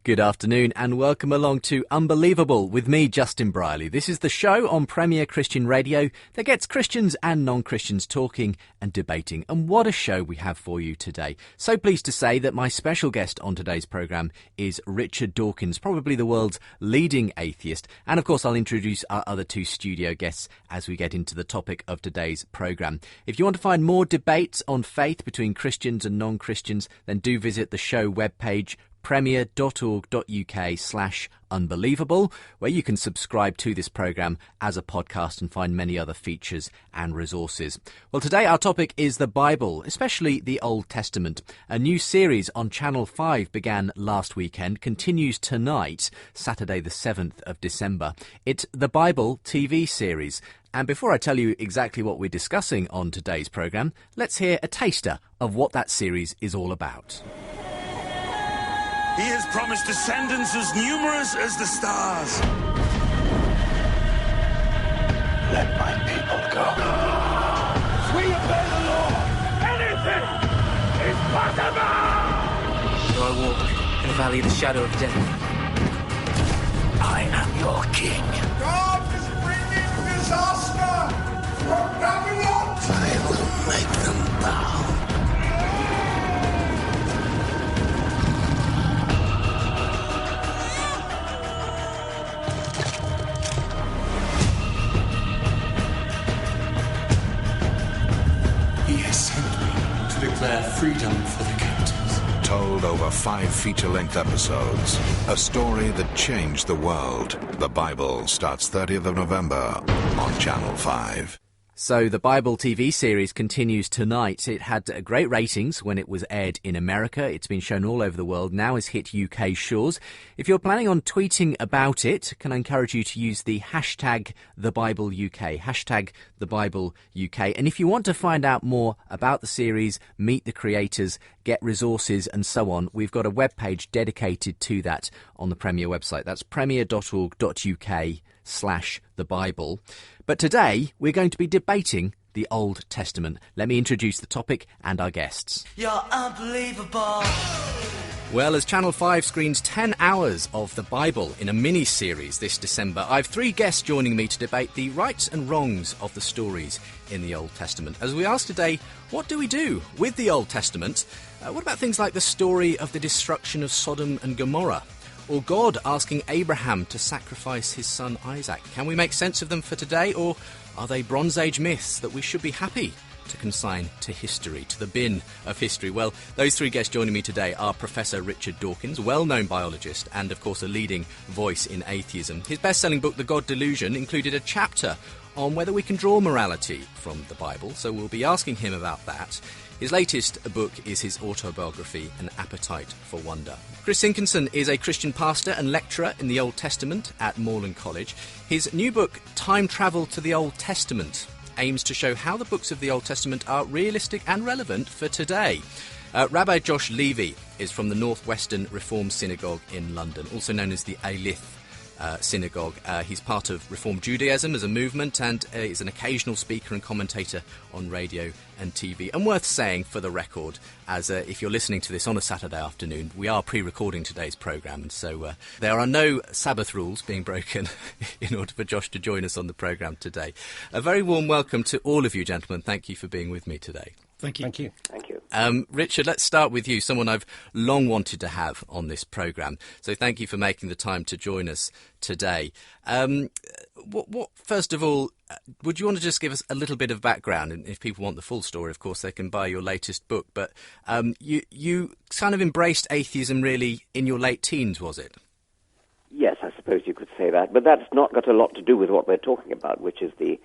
Good afternoon and welcome along to Unbelievable with me, Justin Briley. This is the show on Premier Christian Radio that gets Christians and non-Christians talking and debating. And what a show we have for you today. So pleased to say that my special guest on today's programme is Richard Dawkins, probably the world's leading atheist. And of course I'll introduce our other two studio guests as we get into the topic of today's programme. If you want to find more debates on faith between Christians and non-Christians, then do visit the show webpage premier.org.uk/unbelievable, where you can subscribe to this programme as a podcast and find many other features and resources. Well, today our topic is the Bible, especially the Old Testament. A new series on Channel 5 began last weekend, continues tonight, Saturday the 7th of December. It's the Bible TV series. And before I tell you exactly what we're discussing on today's programme, let's hear a taster of what that series is all about. He has promised descendants as numerous as the stars. Let my people go. We obey the law. Anything is possible. Though I walk in the valley of the shadow of death, I am your king. God is bringing disaster from Babylon. I will make them bow. Declare freedom for the captives. Told over 5 feature-length episodes. A story that changed the world. The Bible starts 30th of November on Channel 5. So the Bible TV series continues tonight. It had great ratings when it was aired in America. It's been shown all over the world. Now has hit UK shores. If you're planning on tweeting about it, can I encourage you to use the hashtag #TheBibleUK, hashtag #TheBibleUK. And if you want to find out more about the series, meet the creators, get resources and so on, we've got a webpage dedicated to that on the Premier website. That's premier.org.uk/thebible. But today we're going to be debating the Old Testament. Let me introduce the topic and our guests. you're unbelievable. Well, as Channel 5 screens 10 hours of the Bible in a mini-series this December, I've 3 guests joining me to debate the rights and wrongs of the stories in the Old Testament. As we ask today, what do we do with the Old Testament? What about things like the story of the destruction of Sodom and Gomorrah? Or God asking Abraham to sacrifice his son Isaac? Can we make sense of them for today, or are they Bronze Age myths that we should be happy to consign to history, to the bin of history? Well, those 3 guests joining me today are Professor Richard Dawkins, well-known biologist and, of course, a leading voice in atheism. His best-selling book, The God Delusion, included a chapter on whether we can draw morality from the Bible, so we'll be asking him about that. His latest book is his autobiography, An Appetite for Wonder. Chris Sinkinson is a Christian pastor and lecturer in the Old Testament at Moreland College. His new book, Time Travel to the Old Testament, aims to show how the books of the Old Testament are realistic and relevant for today. Rabbi Josh Levy is from the Northwestern Reformed Synagogue in London, also known as the Alith Synagogue. He's part of Reformed Judaism as a movement and is an occasional speaker and commentator on radio and TV. And worth saying for the record, as if you're listening to this on a Saturday afternoon, we are pre-recording today's programme, and so there are no Sabbath rules being broken in order for Josh to join us on the programme today. A very warm welcome to all of you, gentlemen. Thank you for being with me today. Thank you. Thank you. Thank you. Richard, let's start with you, someone I've long wanted to have on this programme. So thank you for making the time to join us today. First of all, would you want to just give us a little bit of background? And if people want the full story, of course, they can buy your latest book. But you kind of embraced atheism really in your late teens, was it? Yes, I suppose you could say that. But that's not got a lot to do with what we're talking about, which is the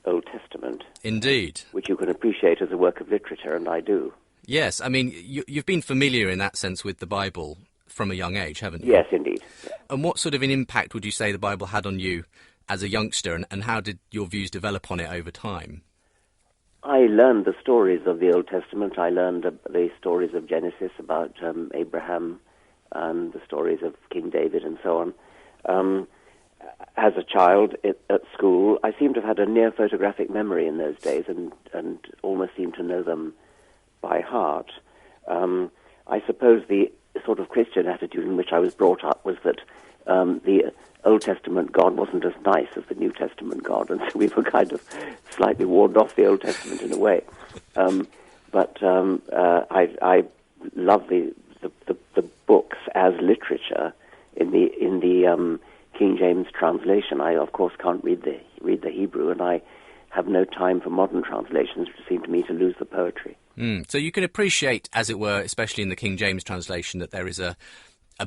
Old Testament. Indeed. Which you can appreciate as a work of literature, and I do. Yes, I mean, you've been familiar in that sense with the Bible from a young age, haven't you? Yes, indeed. Yeah. And what sort of an impact would you say the Bible had on you as a youngster, and how did your views develop on it over time? I learned the stories of the Old Testament. I learned the stories of Genesis about Abraham and the stories of King David and so on. As a child at school, I seem to have had a near photographic memory in those days and almost seem to know them by heart. I suppose the sort of Christian attitude in which I was brought up was that the Old Testament God wasn't as nice as the New Testament God, and so we were kind of slightly warned off the Old Testament in a way. But I love the books as literature in the King James translation. I of course can't read the Hebrew, and I have no time for modern translations, which seem to me to lose the poetry. So you can appreciate, as it were, especially in the King James translation, that there is a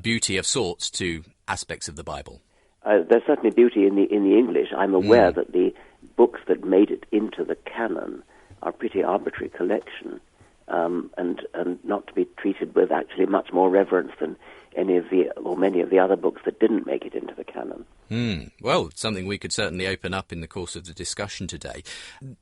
beauty of sorts to aspects of the Bible. There's certainly beauty in the English. I'm aware that the books that made it into the canon are a pretty arbitrary collection, and not to be treated with actually much more reverence than many of the other books that didn't make it into the canon. Well, something we could certainly open up in the course of the discussion today.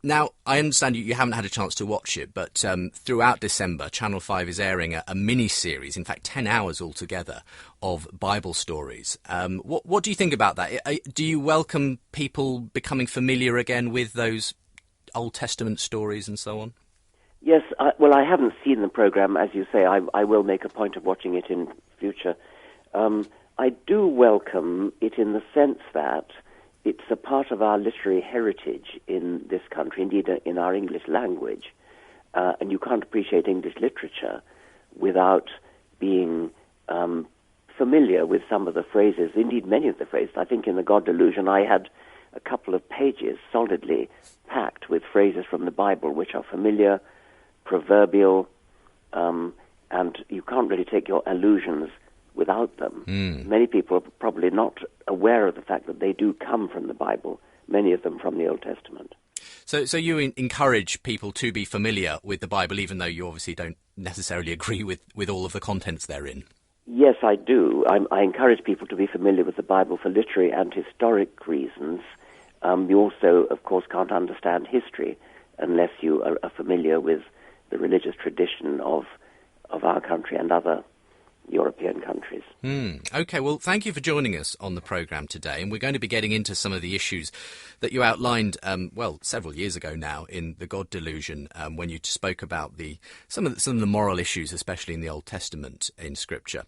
Now, I understand you haven't had a chance to watch it, but throughout December, Channel 5 is airing a mini-series, in fact 10 hours altogether, of Bible stories. What do you think about that? Do you welcome people becoming familiar again with those Old Testament stories and so on? Yes, well, I haven't seen the programme, as you say. I will make a point of watching it in future. I do welcome it in the sense that it's a part of our literary heritage in this country, indeed in our English language, and you can't appreciate English literature without being familiar with some of the phrases, indeed many of the phrases. I think in The God Delusion I had a couple of pages solidly packed with phrases from the Bible which are familiar, proverbial, and you can't really take your allusions without them. Many people are probably not aware of the fact that they do come from the Bible, many of them from the Old Testament. So you encourage people to be familiar with the Bible, even though you obviously don't necessarily agree with all of the contents therein? Yes, I do. I encourage people to be familiar with the Bible for literary and historic reasons. You also, of course, can't understand history unless you are familiar with the religious tradition of our country and other European countries. OK, well, thank you for joining us on the programme today. And we're going to be getting into some of the issues that you outlined, several years ago now in The God Delusion, when you spoke about some of the moral issues, especially in the Old Testament in Scripture.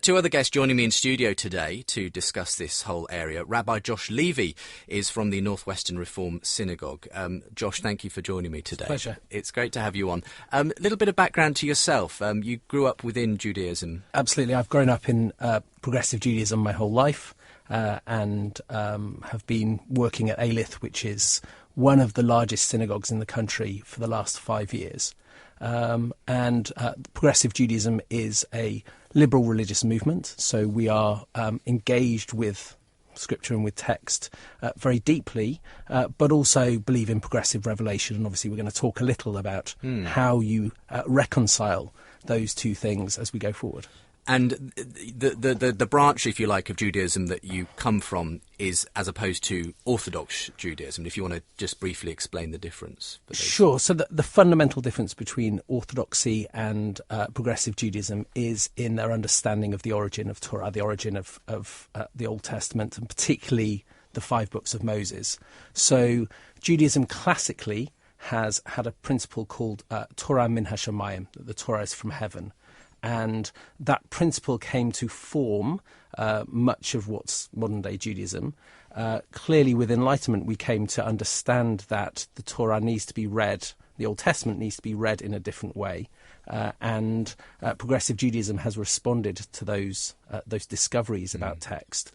Two other guests joining me in studio today to discuss this whole area. Rabbi Josh Levy is from the Northwestern Reform Synagogue. Josh, thank you for joining me today. Pleasure. It's great to have you on. A little bit of background to yourself. You grew up within Judaism. Absolutely. I've grown up in progressive Judaism my whole life and have been working at Alith, which is one of the largest synagogues in the country, for the last 5 years. And progressive Judaism is a liberal religious movement, so we are engaged with Scripture and with text very deeply, but also believe in progressive revelation. And obviously we're going to talk a little about how you reconcile those two things as we go forward. And the branch, if you like, of Judaism that you come from is as opposed to Orthodox Judaism. If you want to just briefly explain the difference. Sure. So the fundamental difference between Orthodoxy and progressive Judaism is in their understanding of the origin of Torah, the origin of the Old Testament, and particularly the 5 books of Moses. So Judaism classically has had a principle called Torah min hashamayim, that the Torah is from heaven. And that principle came to form much of what's modern-day Judaism. Clearly, with Enlightenment, we came to understand that the Torah needs to be read, the Old Testament needs to be read in a different way. And progressive Judaism has responded to those discoveries about text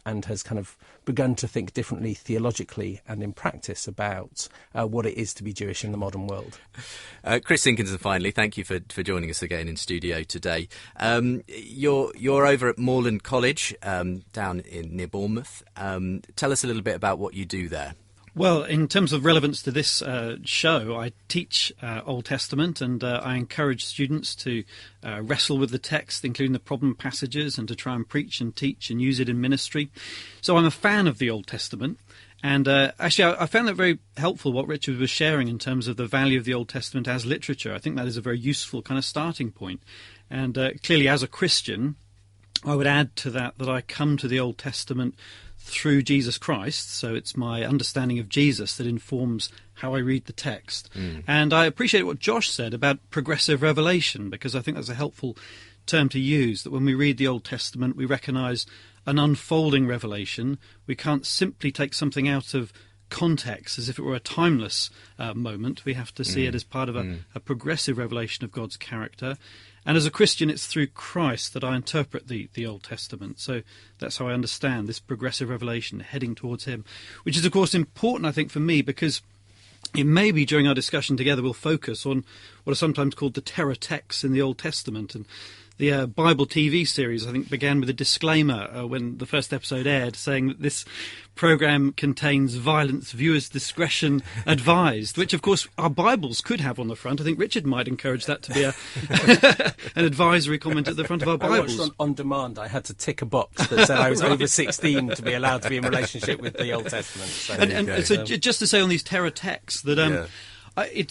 and has kind of begun to think differently theologically and in practice about what it is to be Jewish in the modern world. Chris Sinkinson, finally, thank you for joining us again in studio today. You're over at Moorland College down near Bournemouth. Tell us a little bit about what you do there. Well, in terms of relevance to this show, I teach Old Testament, and I encourage students to wrestle with the text, including the problem passages, and to try and preach and teach and use it in ministry. So I'm a fan of the Old Testament, and actually I found that very helpful, what Richard was sharing in terms of the value of the Old Testament as literature. I think that is a very useful kind of starting point. And clearly, as a Christian, I would add to that I come to the Old Testament through Jesus Christ, so it's my understanding of Jesus that informs how I read the text. And I appreciate what Josh said about progressive revelation, because I think that's a helpful term to use, that when we read the Old Testament, we recognise an unfolding revelation. We can't simply take something out of context as if it were a timeless moment. We have to see it as part of a progressive revelation of God's character. And as a Christian, it's through Christ that I interpret the Old Testament. So that's how I understand this progressive revelation heading towards him, which is, of course, important, I think, for me, because it may be during our discussion together we'll focus on what are sometimes called the terror texts in the Old Testament. And the Bible TV series, I think, began with a disclaimer when the first episode aired, saying that this programme contains violence, viewers' discretion advised, which, of course, our Bibles could have on the front. I think Richard might encourage that to be an advisory comment at the front of our Bibles. I watched on demand. I had to tick a box that said I was over 16 to be allowed to be in relationship with the Old Testament. So, just to say on these terror texts that...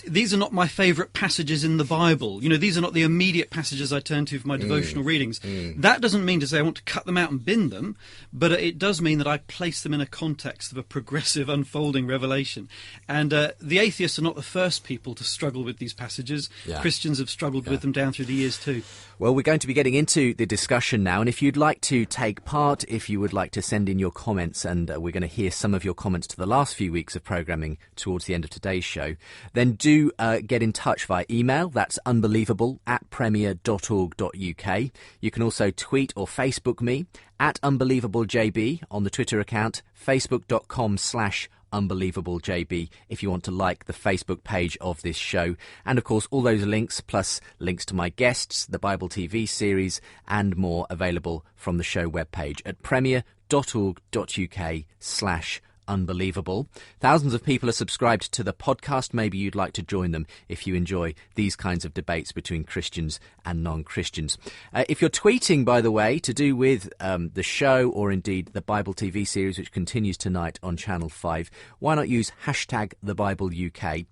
these are not my favourite passages in the Bible. You know, these are not the immediate passages I turn to for my devotional readings. That doesn't mean to say I want to cut them out and bin them, but it does mean that I place them in a context of a progressive unfolding revelation. And the atheists are not the first people to struggle with these passages. Yeah. Christians have struggled with them down through the years too. Well, we're going to be getting into the discussion now, and if you'd like to take part, if you would like to send in your comments, and we're going to hear some of your comments to the last few weeks of programming towards the end of today's show, then do get in touch via email. That's unbelievable@premier.org.uk. You can also tweet or Facebook me at unbelievablejb on the Twitter account, facebook.com/unbelievablejb if you want to like the Facebook page of this show. And of course, all those links, plus links to my guests, the Bible TV series, and more, available from the show webpage at premier.org.uk/unbelievable. Thousands of people are subscribed to the podcast. Maybe you'd like to join them if you enjoy these kinds of debates between Christians and non-Christians. If you're tweeting, by the way, to do with the show, or indeed the Bible TV series, which continues tonight on Channel 5, why not use #TheBibleUK?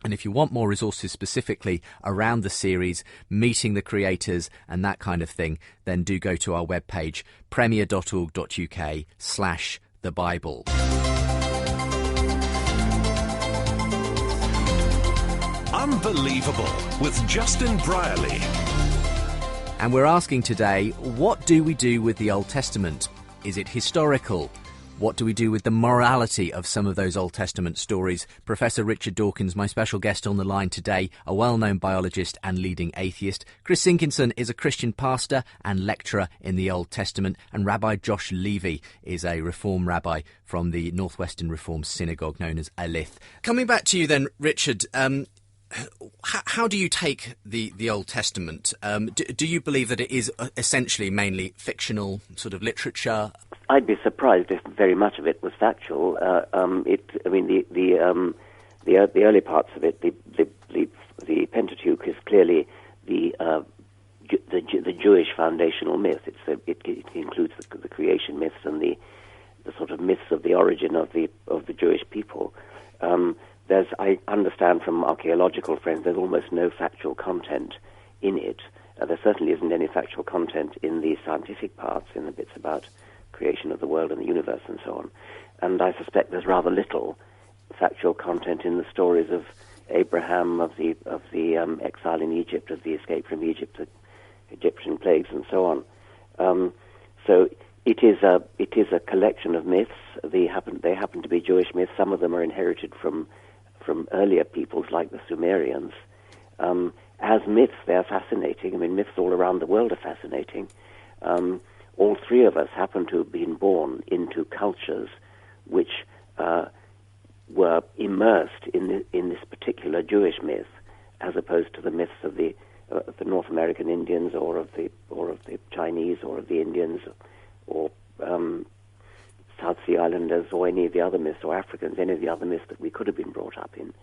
And if you want more resources specifically around the series, meeting the creators and that kind of thing, then do go to our webpage, premier.org.uk/thebible. Unbelievable with Justin Brierley. And we're asking today, what do we do with the Old Testament? Is it historical? What do we do with the morality of some of those Old Testament stories? Professor Richard Dawkins, my special guest on the line today, a well-known biologist and leading atheist. Chris Sinkinson is a Christian pastor and lecturer in the Old Testament. And Rabbi Josh Levy is a Reform rabbi from the Northwestern Reform Synagogue known as Alith. Coming back to you then, Richard, how do you take the Old Testament? Do you believe that it is essentially mainly fictional sort of literature? I'd be surprised if very much of it was factual. The early parts of it, the Pentateuch is clearly the Jewish foundational myth. It includes the creation myths and the sort of myths of the origin of the Jewish people. I understand from archaeological friends, there's almost no factual content in it. There certainly isn't any factual content in the scientific parts, in the bits about creation of the world and the universe and so on. And I suspect there's rather little factual content in the stories of Abraham, of the exile in Egypt, of the escape from Egypt, the Egyptian plagues and so on. So it is a collection of myths. They happen to be Jewish myths. Some of them are inherited from earlier peoples like the Sumerians. As myths, they're fascinating. I mean, myths all around the world are fascinating. All three of us happen to have been born into cultures which were immersed in this particular Jewish myth, as opposed to the myths of the North American Indians, or of the Chinese, or of the Indians, or South Sea Islanders, or any of the other myths, or Africans, any of the other myths that we could have been brought up in.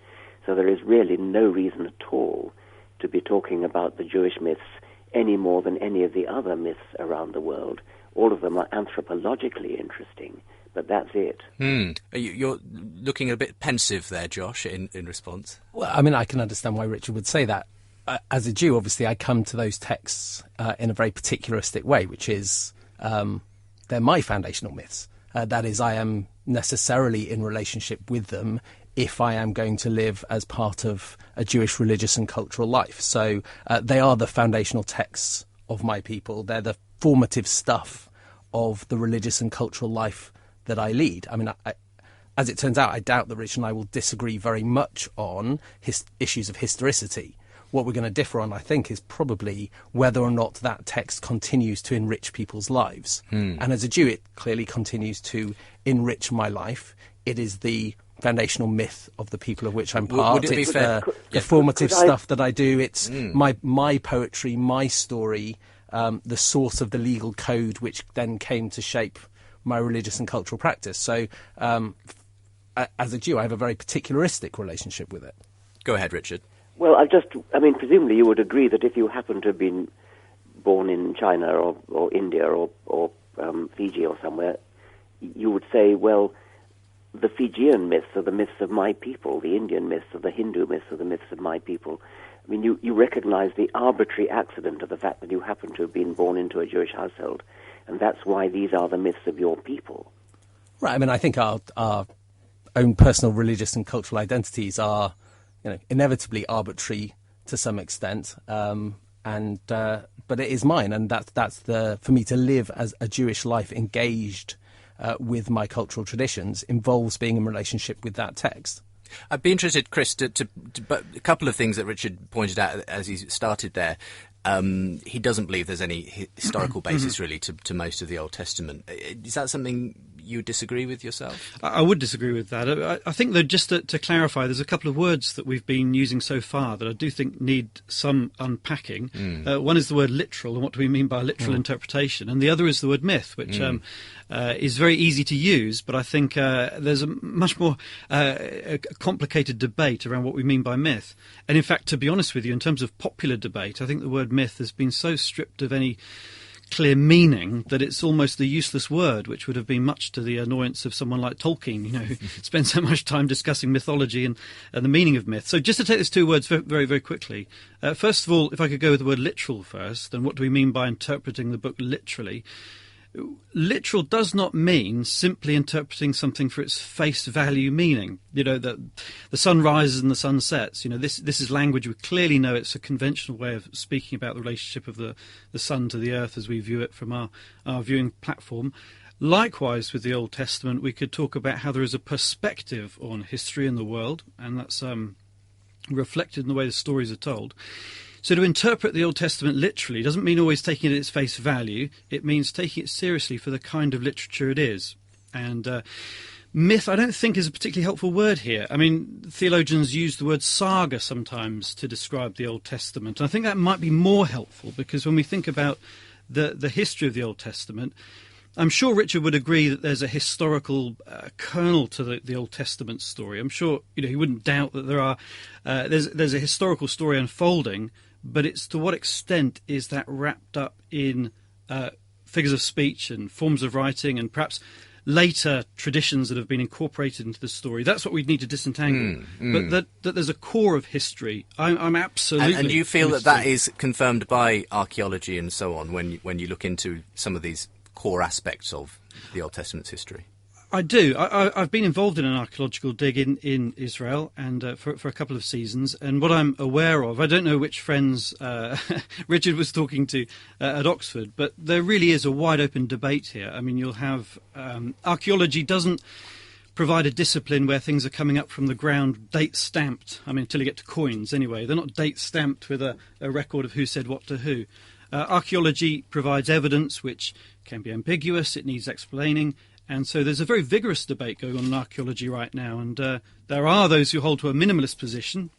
So there is really no reason at all to be talking about the Jewish myths any more than any of the other myths around the world. All of them are anthropologically interesting, but that's it. You're looking a bit pensive there, Josh, in response. Well, I mean, I can understand why Richard would say that. As a Jew, obviously, I come to those texts in a very particularistic way, which is they're my foundational myths. That is, I am necessarily in relationship with them if I am going to live as part of a Jewish religious and cultural life. So they are the foundational texts of my people. They're the formative stuff of the religious and cultural life that I lead. I mean, as it turns out, I doubt that Richard and I will disagree very much on issues of historicity. What we're going to differ on, I think, is probably whether or not that text continues to enrich people's lives. And as a Jew, it clearly continues to enrich my life. It is the foundational myth of the people of which I'm part. Would it be it's fair? the formative stuff that I do. It's my poetry, my story, the source of the legal code which then came to shape my religious and cultural practice. So as a Jew, I have a very particularistic relationship with it. Go ahead, Richard. Well, presumably you would agree that if you happen to have been born in China or India or Fiji or somewhere, you would say, well, the Fijian myths are the myths of my people, the Indian myths are the Hindu myths are the myths of my people. I mean, you recognize the arbitrary accident of the fact that you happen to have been born into a Jewish household, and that's why these are the myths of your people. Right. I mean, I think our own personal religious and cultural identities are, inevitably arbitrary to some extent, but it is mine, and that's for me to live as a Jewish life engaged with my cultural traditions involves being in relationship with that text. I'd be interested, Chris, but a couple of things that Richard pointed out as he started there. He doesn't believe there's any historical basis really to most of the Old Testament. Is that something you disagree with yourself? I would disagree with that. I think, though, just to clarify, there's a couple of words that we've been using so far that I do think need some unpacking. One is the word literal, and what do we mean by literal interpretation? And the other is the word myth, which is very easy to use, but I think there's a much more complicated debate around what we mean by myth. And in fact, to be honest with you, in terms of popular debate, I think the word myth has been so stripped of any clear meaning that it's almost a useless word, which would have been much to the annoyance of someone like Tolkien, who spent so much time discussing mythology and the meaning of myth. So just to take these two words very, very quickly, first of all, if I could go with the word literal first, then what do we mean by interpreting the book literally? Literal does not mean simply interpreting something for its face value meaning. The sun rises and the sun sets. This is language we clearly know. It's a conventional way of speaking about the relationship of the sun to the earth as we view it from our viewing platform. Likewise, with the Old Testament, we could talk about how there is a perspective on history and the world, and that's reflected in the way the stories are told. So to interpret the Old Testament literally doesn't mean always taking it at its face value. It means taking it seriously for the kind of literature it is. And myth, I don't think, is a particularly helpful word here. I mean, theologians use the word saga sometimes to describe the Old Testament. And I think that might be more helpful, because when we think about the history of the Old Testament, I'm sure Richard would agree that there's a historical kernel to the Old Testament story. I'm sure he wouldn't doubt that there's a historical story unfolding, but it's to what extent is that wrapped up in figures of speech and forms of writing and perhaps later traditions that have been incorporated into the story. That's what we need to disentangle. But that there's a core of history, I'm absolutely... And you feel that is confirmed by archaeology and so on when you look into some of these core aspects of the Old Testament's history? I do. I've been involved in an archaeological dig in Israel and for a couple of seasons, and what I'm aware of, I don't know which friends Richard was talking to at Oxford, but there really is a wide open debate here. I mean, you'll have archaeology doesn't provide a discipline where things are coming up from the ground date stamped. I mean, until you get to coins anyway. They're not date stamped with a record of who said what to who. Archaeology provides evidence which can be ambiguous, it needs explaining, and so there's a very vigorous debate going on in archaeology right now, and there are those who hold to a minimalist position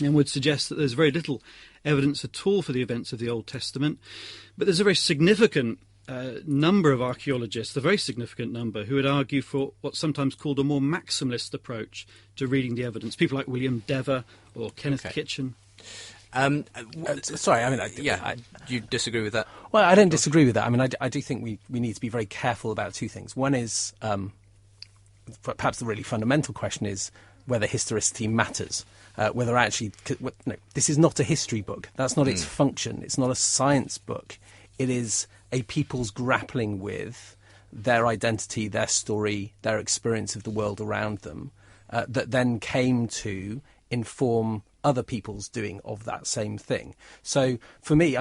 and would suggest that there's very little evidence at all for the events of the Old Testament, but there's a very significant number of archaeologists, a very significant number, who would argue for what's sometimes called a more maximalist approach to reading the evidence, people like William Dever or Kenneth Kitchen. Sorry, I mean, do you disagree with that? Well, I don't disagree with that. I mean, I do think we need to be very careful about two things. One is, perhaps the really fundamental question is whether historicity matters, whether actually... No, this is not a history book. That's not its function. It's not a science book. It is a people's grappling with their identity, their story, their experience of the world around them, that then came to inform other people's doing of that same thing. So for me,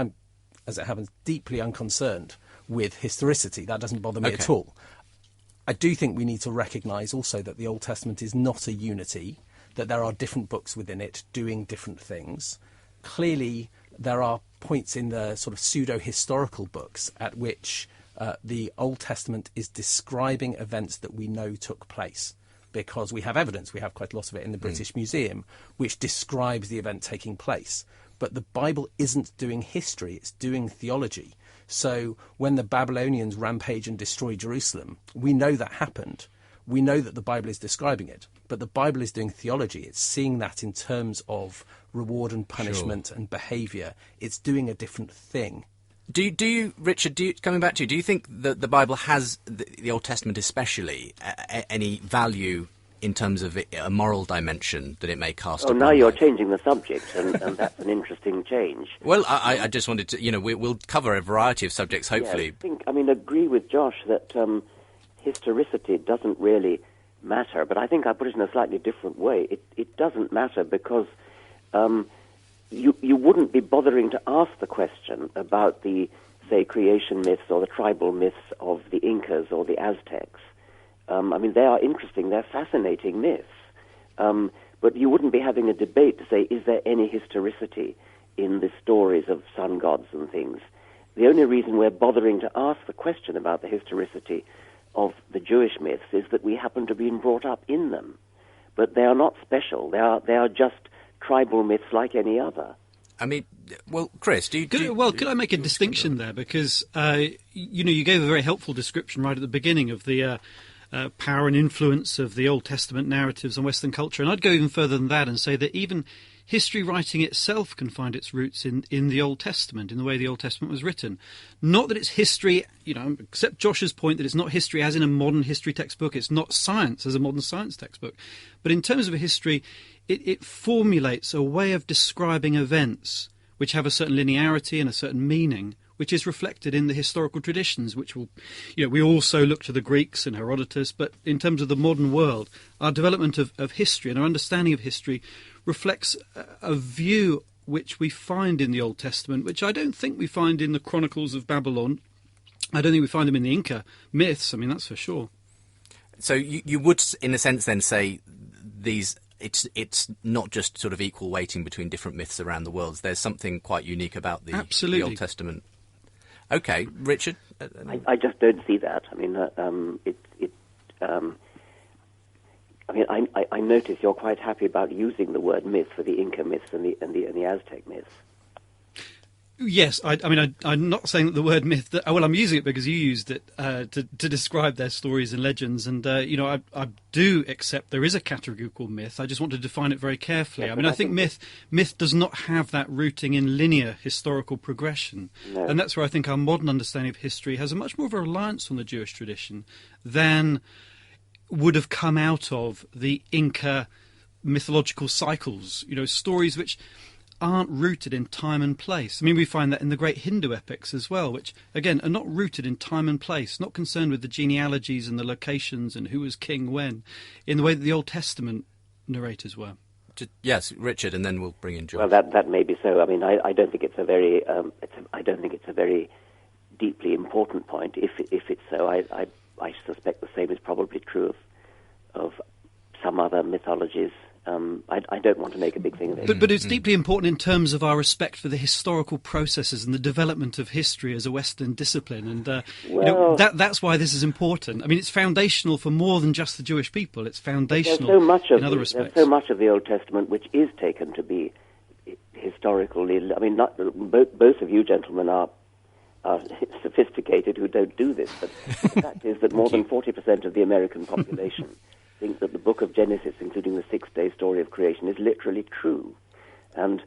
as it happens, deeply unconcerned with historicity. That doesn't bother me Okay. at all. I do think we need to recognise also that the Old Testament is not a unity, that there are different books within it doing different things. Clearly, there are points in the sort of pseudo-historical books at which the Old Testament is describing events that we know took place, because we have evidence, we have quite a lot of it in the British Museum, which describes the event taking place. But the Bible isn't doing history, it's doing theology. So when the Babylonians rampage and destroy Jerusalem, we know that happened. We know that the Bible is describing it, but the Bible is doing theology. It's seeing that in terms of reward and punishment and behaviour. It's doing a different thing. Do you, Richard, coming back to you, do you think that the Bible has, the Old Testament especially, any value in terms of a moral dimension that it may cast upon now you're life? changing the subject, and that's an interesting change. Well, I just wanted to, we'll cover a variety of subjects, hopefully. Yeah, I agree with Josh that historicity doesn't really matter, but I think I put it in a slightly different way. It doesn't matter because you wouldn't be bothering to ask the question about the, say, creation myths or the tribal myths of the Incas or the Aztecs. They are interesting, they're fascinating myths, but you wouldn't be having a debate to say, is there any historicity in the stories of sun gods and things? The only reason we're bothering to ask the question about the historicity of the Jewish myths is that we happen to have been brought up in them. But they are not special. They are just tribal myths like any other. Chris, could I make a distinction there? Because, you gave a very helpful description right at the beginning of the power and influence of the Old Testament narratives on Western culture. And I'd go even further than that and say that even history writing itself can find its roots in the Old Testament, in the way the Old Testament was written. Not that it's history, except Josh's point that it's not history as in a modern history textbook, it's not science as a modern science textbook. But in terms of a history, it formulates a way of describing events which have a certain linearity and a certain meaning, which is reflected in the historical traditions, which will, we also look to the Greeks and Herodotus, but in terms of the modern world, our development of history and our understanding of history reflects a view which we find in the Old Testament, which I don't think we find in the Chronicles of Babylon. I don't think we find them in the Inca myths, that's for sure. So you would, in a sense, then say these... It's not just sort of equal weighting between different myths around the world. There's something quite unique about the Old Testament. Okay, Richard? I just don't see that. I notice you're quite happy about using the word myth for the Inca myths and the Aztec myths. Yes, I'm not saying that the word myth. I'm using it because you used it to describe their stories and legends, and I do accept there is a category called myth. I just want to define it very carefully. I think myth does not have that rooting in linear historical progression, and that's where I think our modern understanding of history has a much more of a reliance on the Jewish tradition than would have come out of the Inca mythological cycles. Stories which aren't rooted in time and place. We find that in the great Hindu epics as well, which, again, are not rooted in time and place, not concerned with the genealogies and the locations and who was king when, in the way that the Old Testament narrators were. Yes, Richard, and then we'll bring in George. Well, that may be so. I don't think it's a very, I don't think it's a very deeply important point. If it's so, I suspect the same is probably true of some other mythologies. I don't want to make a big thing of it. But it's deeply important in terms of our respect for the historical processes and the development of history as a Western discipline. And that's why this is important. It's foundational for more than just the Jewish people. It's foundational in other respects. There's so much of the Old Testament which is taken to be historical. Both of you gentlemen are sophisticated who don't do this, but the fact is that more than 40% of the American population think that the book of Genesis, including the six-day story of creation, is literally true. And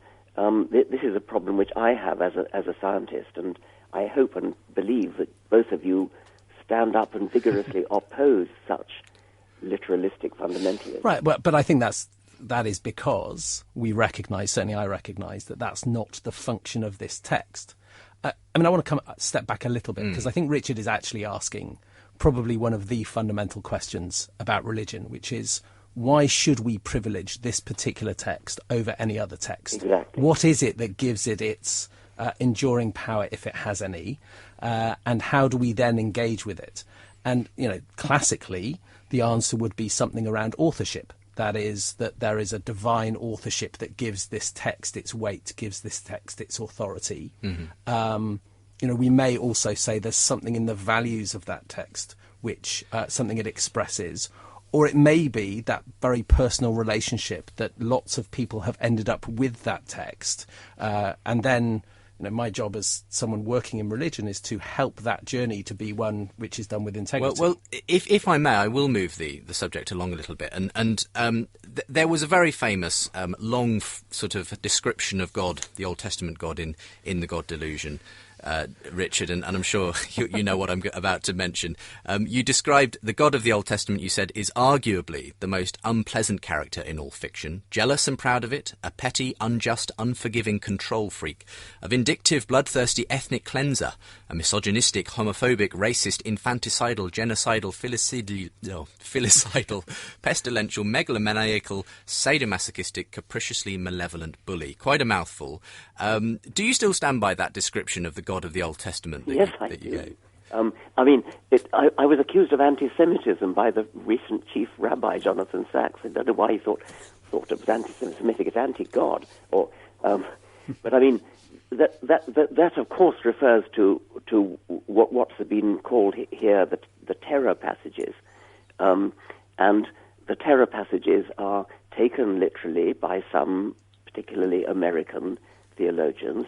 this is a problem which I have as a scientist, and I hope and believe that both of you stand up and vigorously oppose such literalistic fundamentalism. Right, but I think that is because we recognise, certainly I recognise, that that's not the function of this text. I want to step back a little bit, because I think Richard is actually asking probably one of the fundamental questions about religion, which is, why should we privilege this particular text over any other text? Exactly. What is it that gives it its enduring power, if it has any, and how do we then engage with it? And, classically, the answer would be something around authorship. That is, that there is a divine authorship that gives this text its weight, gives this text its authority. Mm-hmm. We may also say there's something in the values of that text, which something it expresses. Or it may be that very personal relationship that lots of people have ended up with that text. And then, my job as someone working in religion is to help that journey to be one which is done with integrity. Well, if I may, I will move the subject along a little bit. And there was a very famous, long sort of description of God, the Old Testament God, in the God Delusion. Richard, and I'm sure you know what I'm about to mention. You described the God of the Old Testament, you said, is arguably the most unpleasant character in all fiction, jealous and proud of it, a petty, unjust, unforgiving control freak, a vindictive, bloodthirsty ethnic cleanser, a misogynistic, homophobic, racist, infanticidal, genocidal, filicidal, pestilential, megalomaniacal, sadomasochistic, capriciously malevolent bully. Quite a mouthful. Do you still stand by that description of the God of the Old Testament that you gave? I was accused of anti-Semitism by the recent chief rabbi, Jonathan Sachs. I don't know why he thought it was anti-Semitic. It's anti-God. But I mean, that of course refers to what's been called here the terror passages, and the terror passages are taken literally by some particularly American theologians,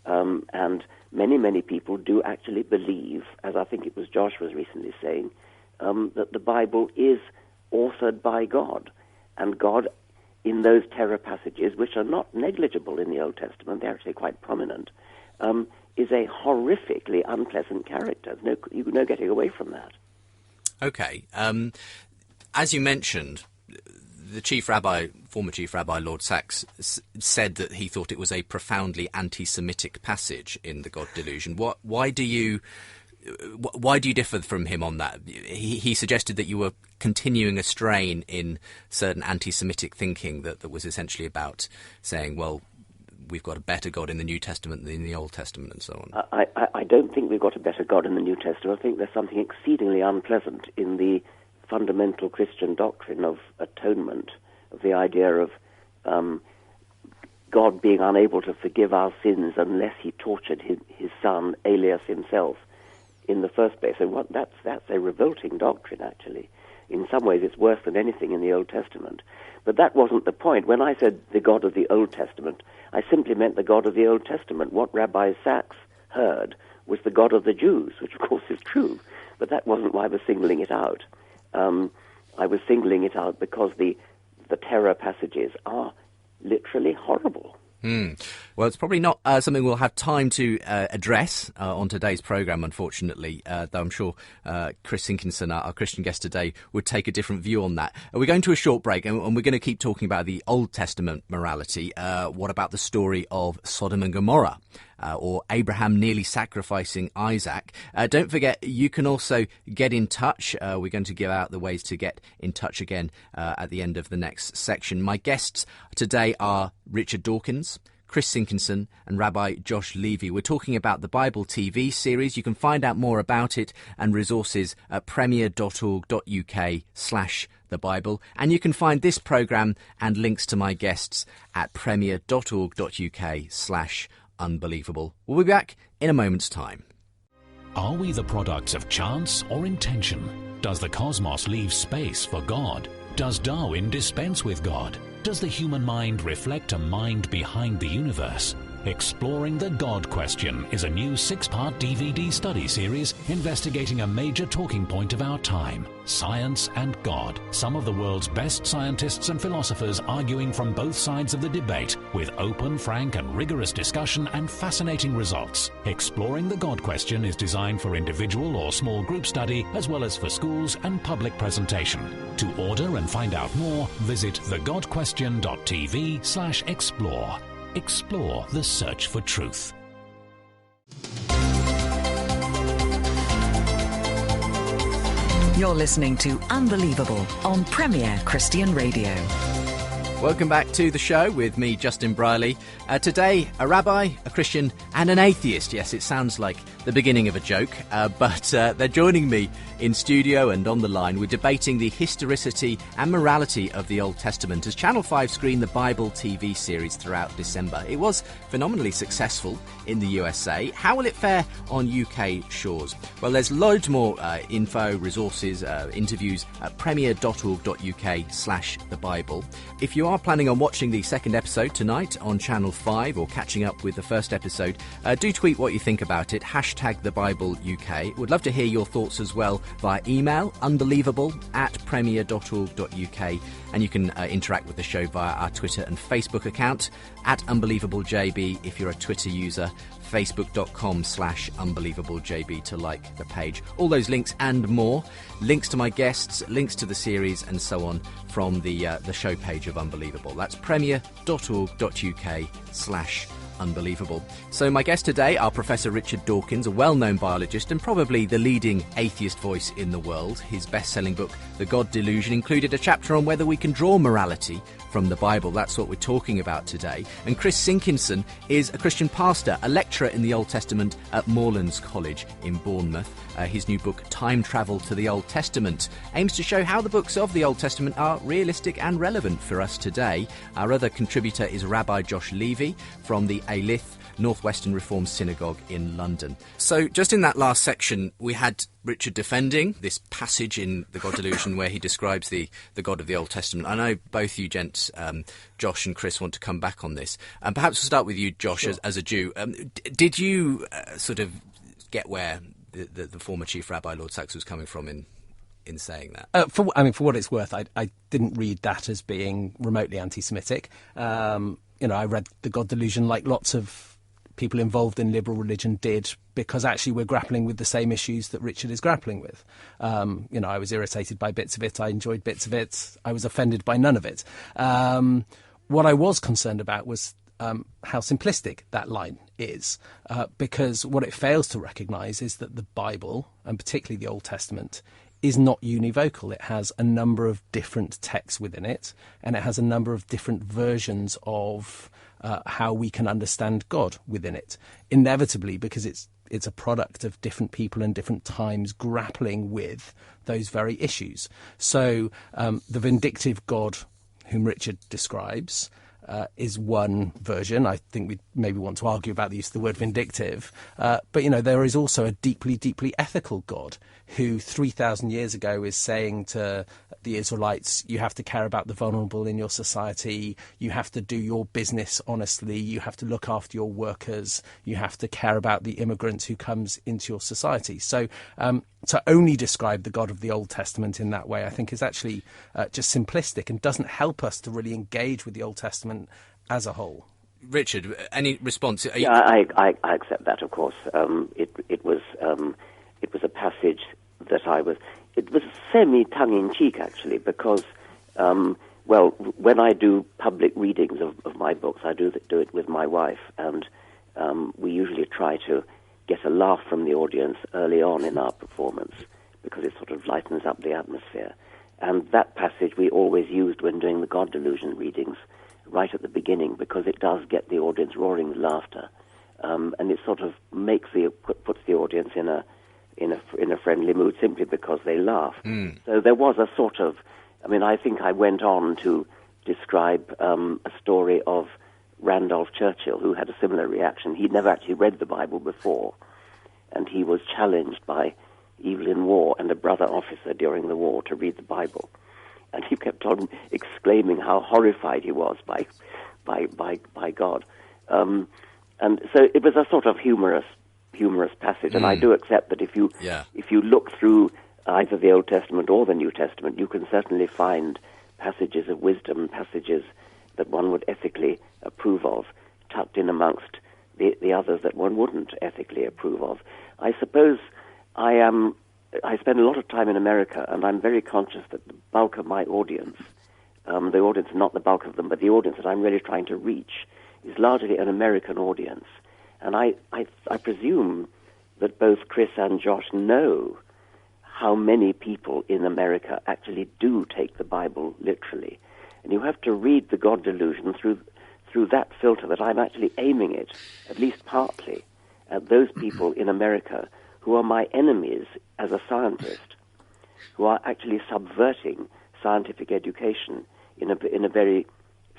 and many people do actually believe, as I think it was Josh was recently saying, that the Bible is authored by God, and God, in those terror passages, which are not negligible in the Old Testament, they're actually quite prominent, is a horrifically unpleasant character. There's no getting away from that. Okay. As you mentioned, the former Chief Rabbi Lord Sachs said that he thought it was a profoundly anti-Semitic passage in the God Delusion. Why do you differ from him on that? He suggested that you were continuing a strain in certain anti-Semitic thinking that was essentially about saying, well, we've got a better God in the New Testament than in the Old Testament, and so on. I don't think we've got a better God in the New Testament. I think there's something exceedingly unpleasant in the fundamental Christian doctrine of atonement, of the idea of God being unable to forgive our sins unless he tortured his son, alias himself, in the first place. And that's a revolting doctrine, actually. In some ways, it's worse than anything in the Old Testament. But that wasn't the point. When I said the God of the Old Testament, I simply meant the God of the Old Testament. What Rabbi Sachs heard was the God of the Jews, which of course is true. But that wasn't why I was singling it out. I was singling it out because the terror passages are literally horrible. Well, it's probably not something we'll have time to address on today's programme, unfortunately, though I'm sure Chris Sinkinson, our Christian guest today, would take a different view on that. We're going to a short break, and we're going to keep talking about the Old Testament morality. What about the story of Sodom and Gomorrah? Or Abraham nearly sacrificing Isaac. Don't forget, you can also get in touch. We're going to give out the ways to get in touch again at the end of the next section. My guests today are Richard Dawkins, Chris Sinkinson and Rabbi Josh Levy. We're talking about the Bible TV series. You can find out more about it and resources at premier.org.uk/the Bible. And you can find this programme and links to my guests at premier.org.uk/unbelievable. We'll be back in a moment's time. Are we the products of chance or intention? Does the cosmos leave space for God? Does Darwin dispense with God? Does the human mind reflect a mind behind the universe? Exploring the God Question is a new 6-part DVD study series investigating a major talking point of our time, science and God. Some of the world's best scientists and philosophers arguing from both sides of the debate with open, frank and rigorous discussion and fascinating results. Exploring the God Question is designed for individual or small group study as well as for schools and public presentation. To order and find out more, visit thegodquestion.tv/explore. Explore the search for truth. You're listening to Unbelievable on Premier Christian Radio. Welcome back to the show with me, Justin Briley. Today, a rabbi, a Christian and an atheist. Yes, it sounds like the beginning of a joke, but they're joining me in studio and on the line. We're debating the historicity and morality of the Old Testament as Channel 5 screened the Bible TV series throughout December. It was phenomenally successful in the USA. How will it fare on UK shores? Well, there's loads more info, resources, interviews at premier.org.uk/thebible. If you are planning on watching the second episode tonight on Channel 5 or catching up with the first episode, do tweet what you think about it, #TheBibleUK. Would love to hear your thoughts as well via email, unbelievable@premier.org.uk, and you can interact with the show via our Twitter and Facebook account, @UnbelievableJB if you're a Twitter user, facebook.com/UnbelievableJB to like the page. All those links and more, links to my guests, links to the series and so on from the show page of Unbelievable. That's premier.org.uk/Unbelievable. So my guests today are Professor Richard Dawkins, a well-known biologist and probably the leading atheist voice in the world. His best-selling book, The God Delusion, included a chapter on whether we can draw morality from the Bible. That's what we're talking about today. And Chris Sinkinson is a Christian pastor, a lecturer in the Old Testament at Moorlands College in Bournemouth. His new book, Time Travel to the Old Testament, aims to show how the books of the Old Testament are realistic and relevant for us today. Our other contributor is Rabbi Josh Levy from the Alith Northwestern Reformed Synagogue in London. So just in that last section, we had Richard defending this passage in The God Delusion where he describes the God of the Old Testament. I know both you gents, Josh and Chris, want to come back on this. And perhaps we'll start with you, Josh, sure. as a Jew. Did you sort of get where the former Chief Rabbi, Lord Sachs, was coming from in saying that? For what it's worth, I didn't read that as being remotely anti-Semitic. I read The God Delusion like lots of people involved in liberal religion did, because actually we're grappling with the same issues that Richard is grappling with. I was irritated by bits of it. I enjoyed bits of it. I was offended by none of it. What I was concerned about was how simplistic that line is, because what it fails to recognise is that the Bible, and particularly the Old Testament, is not univocal. It has a number of different texts within it, and it has a number of different versions of how we can understand God within it. Inevitably, because it's a product of different people and different times grappling with those very issues. So the vindictive God whom Richard describes is one version. I think we maybe want to argue about the use of the word vindictive. But, there is also a deeply, deeply ethical God who 3,000 years ago is saying to the Israelites, you have to care about the vulnerable in your society, you have to do your business honestly, you have to look after your workers, you have to care about the immigrant who comes into your society. So to only describe the God of the Old Testament in that way, I think is actually just simplistic and doesn't help us to really engage with the Old Testament as a whole. Richard, any response? I accept that, of course. It was a passage that it was semi-tongue-in-cheek, actually, because, when I do public readings of my books, I do it with my wife, and we usually try to get a laugh from the audience early on in our performance, because it sort of lightens up the atmosphere. And that passage we always used when doing the God Delusion readings, right at the beginning, because it does get the audience roaring with laughter, and it sort of puts the audience in a friendly mood simply because they laugh. So there was a sort of, I think I went on to describe a story of Randolph Churchill, who had a similar reaction. He'd never actually read the Bible before, and he was challenged by Evelyn Waugh and a brother officer during the war to read the Bible. And he kept on exclaiming how horrified he was by God. And so it was a sort of humorous passage. And I do accept that if you look through either the Old Testament or the New Testament, you can certainly find passages of wisdom, passages that one would ethically approve of, tucked in amongst the others that one wouldn't ethically approve of. I suppose I spend a lot of time in America, and I'm very conscious that the bulk of my audience, the audience, not the bulk of them, but the audience that I'm really trying to reach, is largely an American audience. And I presume that both Chris and Josh know how many people in America actually do take the Bible literally. And you have to read the God delusion through that filter, that I'm actually aiming it, at least partly, at those people in America who are my enemies as a scientist, who are actually subverting scientific education in a very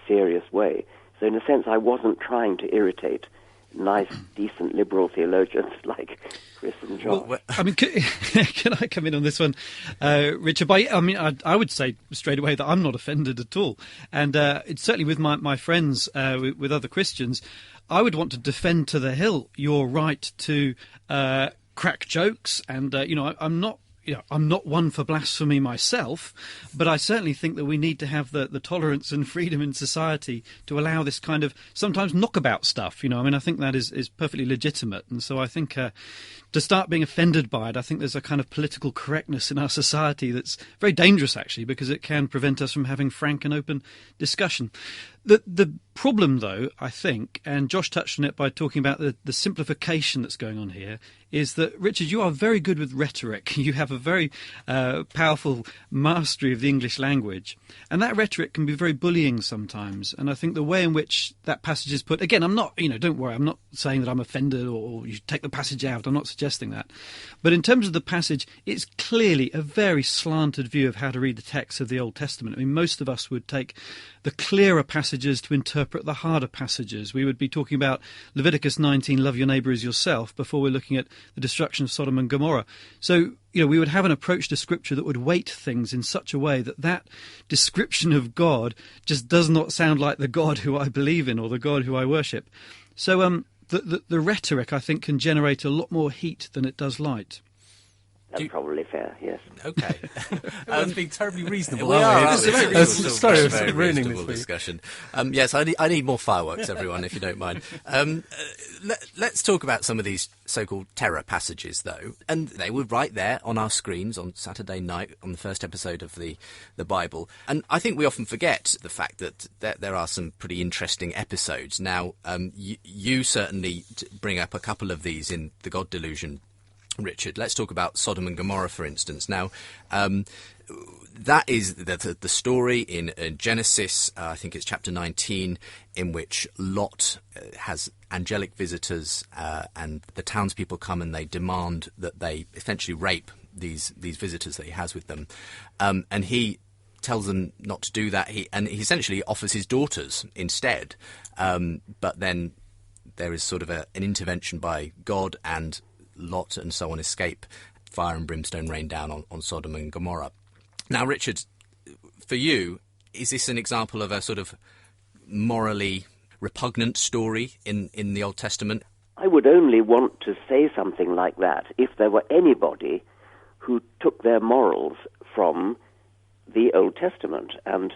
serious way. So in a sense, I wasn't trying to irritate nice, decent liberal theologians like Chris and John. Well, I mean, can I come in on this one, Richard? I would say straight away that I'm not offended at all. And it's certainly with my friends, with other Christians, I would want to defend to the hill your right to crack jokes. And, I'm not one for blasphemy myself, but I certainly think that we need to have the tolerance and freedom in society to allow this kind of sometimes knockabout stuff. I think that is perfectly legitimate. And so I think to start being offended by it, I think there's a kind of political correctness in our society that's very dangerous, actually, because it can prevent us from having frank and open discussion. The problem, though, I think, and Josh touched on it by talking about the simplification that's going on here, is that, Richard, you are very good with rhetoric. You have a very powerful mastery of the English language. And that rhetoric can be very bullying sometimes. And I think the way in which that passage is put, again, I'm not, don't worry, I'm not saying that I'm offended or you should take the passage out. I'm not suggesting that. But in terms of the passage, it's clearly a very slanted view of how to read the text of the Old Testament. I mean, most of us would take the clearer passages to interpret the harder passages. We would be talking about Leviticus 19, love your neighbour as yourself, before we're looking at the destruction of Sodom and Gomorrah. So, we would have an approach to Scripture that would weight things in such a way that description of God just does not sound like the God who I believe in or the God who I worship. So the rhetoric, I think, can generate a lot more heat than it does light. That's probably fair, yes. Okay. It's being terribly reasonable. We are. It's a very reasonable discussion. Yes, I need more fireworks, everyone, if you don't mind. Let's talk about some of these so-called terror passages, though. And they were right there on our screens on Saturday night on the first episode of the Bible. And I think we often forget the fact that there are some pretty interesting episodes. Now, you certainly bring up a couple of these in The God Delusion, Richard. Let's talk about Sodom and Gomorrah, for instance. Now, that is the story in Genesis, I think it's chapter 19, in which Lot has angelic visitors and the townspeople come and they demand that they essentially rape these visitors that he has with them. And he tells them not to do that. He essentially offers his daughters instead. But then there is sort of an intervention by God, and Lot and so on escape. Fire and brimstone rain down on Sodom and Gomorrah. Now, Richard, for you, is this an example of a sort of morally repugnant story in the Old Testament? I would only want to say something like that if there were anybody who took their morals from the Old Testament. And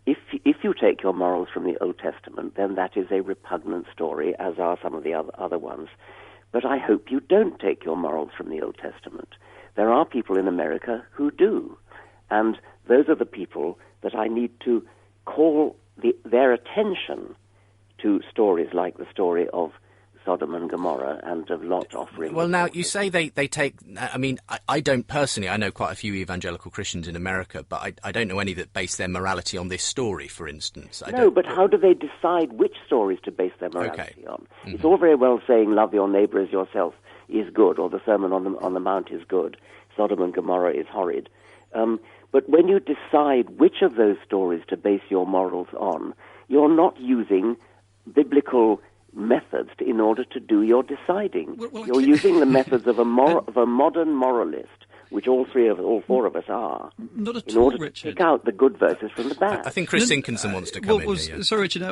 if you take your morals from the Old Testament, then that is a repugnant story, as are some of the other ones. But I hope you don't take your morals from the Old Testament. There are people in America who do. And those are the people that I need to call their attention to stories like the story of Sodom and Gomorrah and of Lot offering. Well, now, you say they take... I mean, I don't personally... I know quite a few evangelical Christians in America, but I don't know any that base their morality on this story, for instance. But how do they decide which stories to base their morality on? Mm-hmm. It's all very well saying love your neighbour as yourself is good, or the Sermon on the Mount is good, Sodom and Gomorrah is horrid. But when you decide which of those stories to base your morals on, you're not using biblical methods in order to do your deciding. You're using the methods of a modern moralist, which all four of us are, not at in all, order Richard. to pick out the good verses from the bad. I think Chris Sinkinson wants to come in here. Sorry, Richard,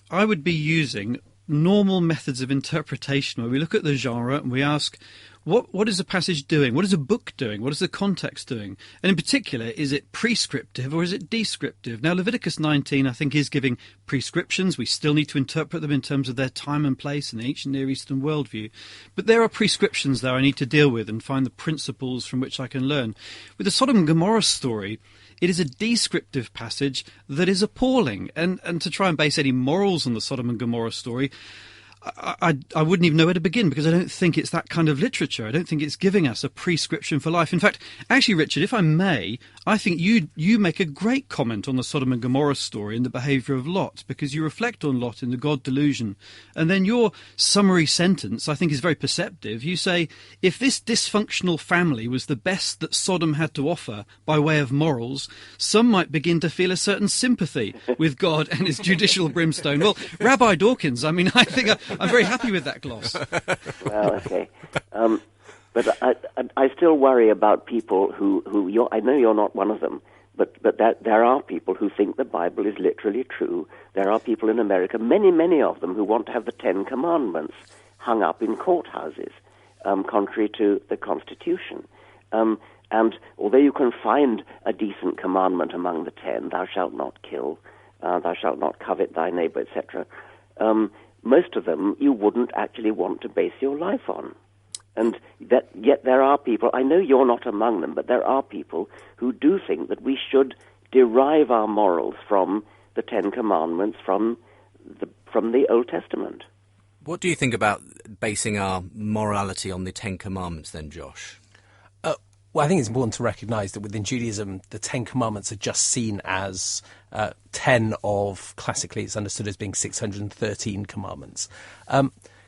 I would be using normal methods of interpretation where we look at the genre and we ask, what is a passage doing? What is a book doing? What is the context doing? And in particular, is it prescriptive or is it descriptive? Now, Leviticus 19, I think, is giving prescriptions. We still need to interpret them in terms of their time and place in the ancient Near Eastern worldview. But there are prescriptions there I need to deal with and find the principles from which I can learn. With the Sodom and Gomorrah story, it is a descriptive passage that is appalling. And to try and base any morals on the Sodom and Gomorrah story, I wouldn't even know where to begin, because I don't think it's that kind of literature. I don't think it's giving us a prescription for life. In fact, actually, Richard, if I may, I think you make a great comment on the Sodom and Gomorrah story and the behaviour of Lot, because you reflect on Lot in the God delusion. And then your summary sentence, I think, is very perceptive. You say, if this dysfunctional family was the best that Sodom had to offer by way of morals, some might begin to feel a certain sympathy with God and his judicial brimstone. Well, Rabbi Dawkins, I mean, I think I'm very happy with that gloss. Well, okay. But I still worry about people who I know you're not one of them, but that there are people who think the Bible is literally true. There are people in America, many of them, who want to have the Ten Commandments hung up in courthouses, contrary to the Constitution. And although you can find a decent commandment among the 10, thou shalt not kill, thou shalt not covet thy neighbor, etc., most of them you wouldn't actually want to base your life on. And yet there are people, I know you're not among them, but there are people who do think that we should derive our morals from the Ten Commandments, from the Old Testament. What do you think about basing our morality on the Ten Commandments then, Josh? Well, I think it's important to recognise that within Judaism, the Ten Commandments are just seen as 10 of, classically it's understood as being 613 commandments.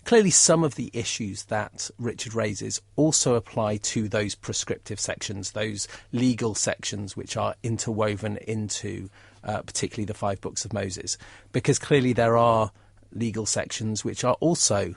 Clearly, some of the issues that Richard raises also apply to those prescriptive sections, those legal sections which are interwoven into particularly the 5 books of Moses, because clearly there are legal sections which are also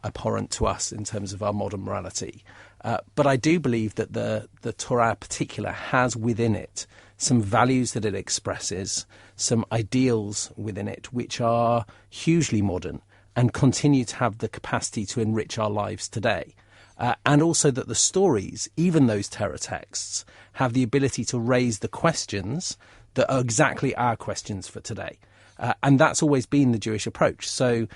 abhorrent to us in terms of our modern morality. But I do believe that the Torah in particular has within it some values that it expresses, some ideals within it which are hugely modern and continue to have the capacity to enrich our lives today. And also that the stories, even those terror texts, have the ability to raise the questions that are exactly our questions for today. And that's always been the Jewish approach. So,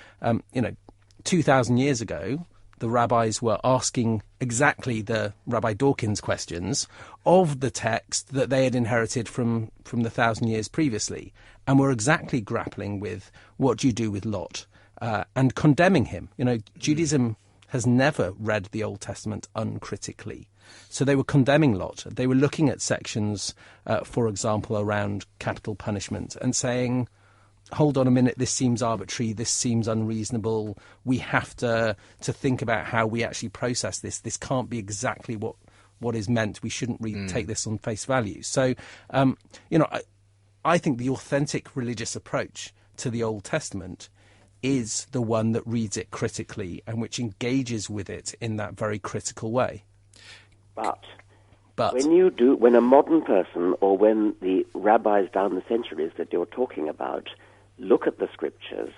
2,000 years ago, the rabbis were asking exactly the Rabbi Dawkins questions of the text that they had inherited from the 1,000 years previously, and were exactly grappling with what do you do with Lot and condemning him. Judaism has never read the Old Testament uncritically. So they were condemning Lot. They were looking at sections, for example, around capital punishment and saying, hold on a minute, this seems arbitrary, this seems unreasonable, we have to think about how we actually process this. This can't be exactly what is meant. We shouldn't take this on face value. So, I think the authentic religious approach to the Old Testament is the one that reads it critically and which engages with it in that very critical way. But when a modern person, or when the rabbis down the centuries that you're talking about look at the scriptures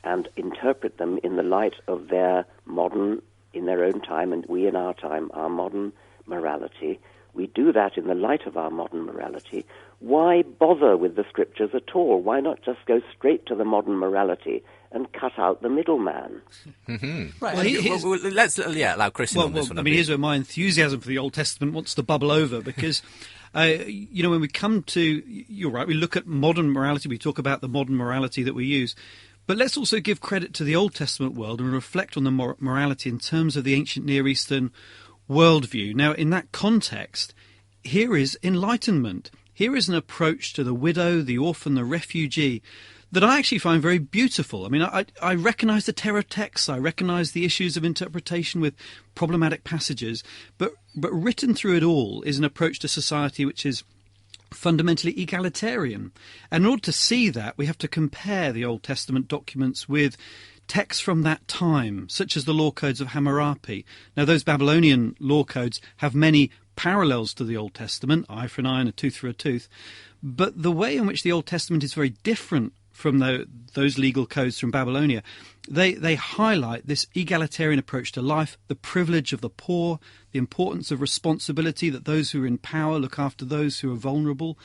and interpret them in the light of their modern, in their own time, and we in our time, our modern morality, we do that in the light of our modern morality. Why bother with the scriptures at all? Why not just go straight to the modern morality and cut out the middleman? Mm-hmm. Right. Let's allow Chris on this one. Here's where my enthusiasm for the Old Testament wants to bubble over, because when we come to, you're right, we look at modern morality, we talk about the modern morality that we use, but let's also give credit to the Old Testament world and reflect on the morality in terms of the ancient Near Eastern worldview. Now, in that context, here is enlightenment. Here is an approach to the widow, the orphan, the refugee that I actually find very beautiful. I mean, I recognise the terror texts, I recognise the issues of interpretation with problematic passages, but written through it all is an approach to society which is fundamentally egalitarian. And in order to see that, we have to compare the Old Testament documents with texts from that time, such as the law codes of Hammurabi. Now, those Babylonian law codes have many parallels to the Old Testament, eye for an eye and a tooth for a tooth, but the way in which the Old Testament is very different from those legal codes from Babylonia, they highlight this egalitarian approach to life, the privilege of the poor, the importance of responsibility, that those who are in power look after those who are vulnerable,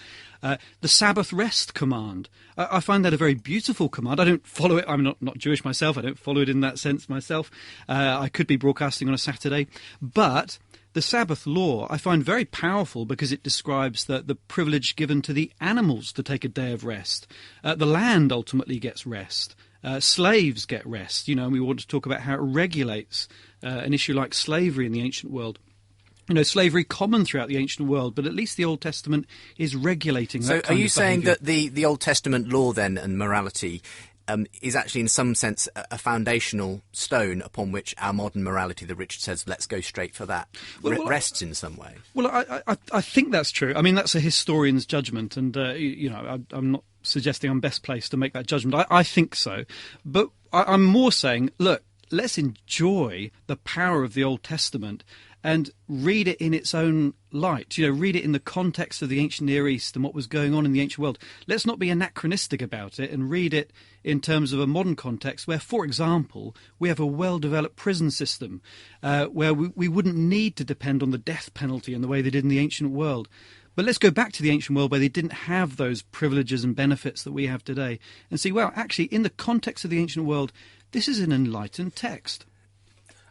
the Sabbath rest command. I find that a very beautiful command. I don't follow it. I'm not Jewish myself. I don't follow it in that sense myself. I could be broadcasting on a Saturday, but the Sabbath law I find very powerful because it describes the privilege given to the animals to take a day of rest. The land ultimately gets rest. Slaves get rest, and we want to talk about how it regulates an issue like slavery in the ancient world. Slavery common throughout the ancient world, but at least the Old Testament is regulating that kind of behaviour. So are you saying that the Old Testament law then and morality is actually in some sense a foundational stone upon which our modern morality, that Richard says, let's go straight for that, rests in some way? Well, I think that's true. I mean, that's a historian's judgment, and, I'm not suggesting I'm best placed to make that judgment. I think so. But I'm more saying, look, let's enjoy the power of the Old Testament and read it in its own light, read it in the context of the ancient Near East and what was going on in the ancient world. Let's not be anachronistic about it and read it in terms of a modern context where, for example, we have a well-developed prison system where we wouldn't need to depend on the death penalty in the way they did in the ancient world. But let's go back to the ancient world where they didn't have those privileges and benefits that we have today and see, well, actually, in the context of the ancient world, this is an enlightened text.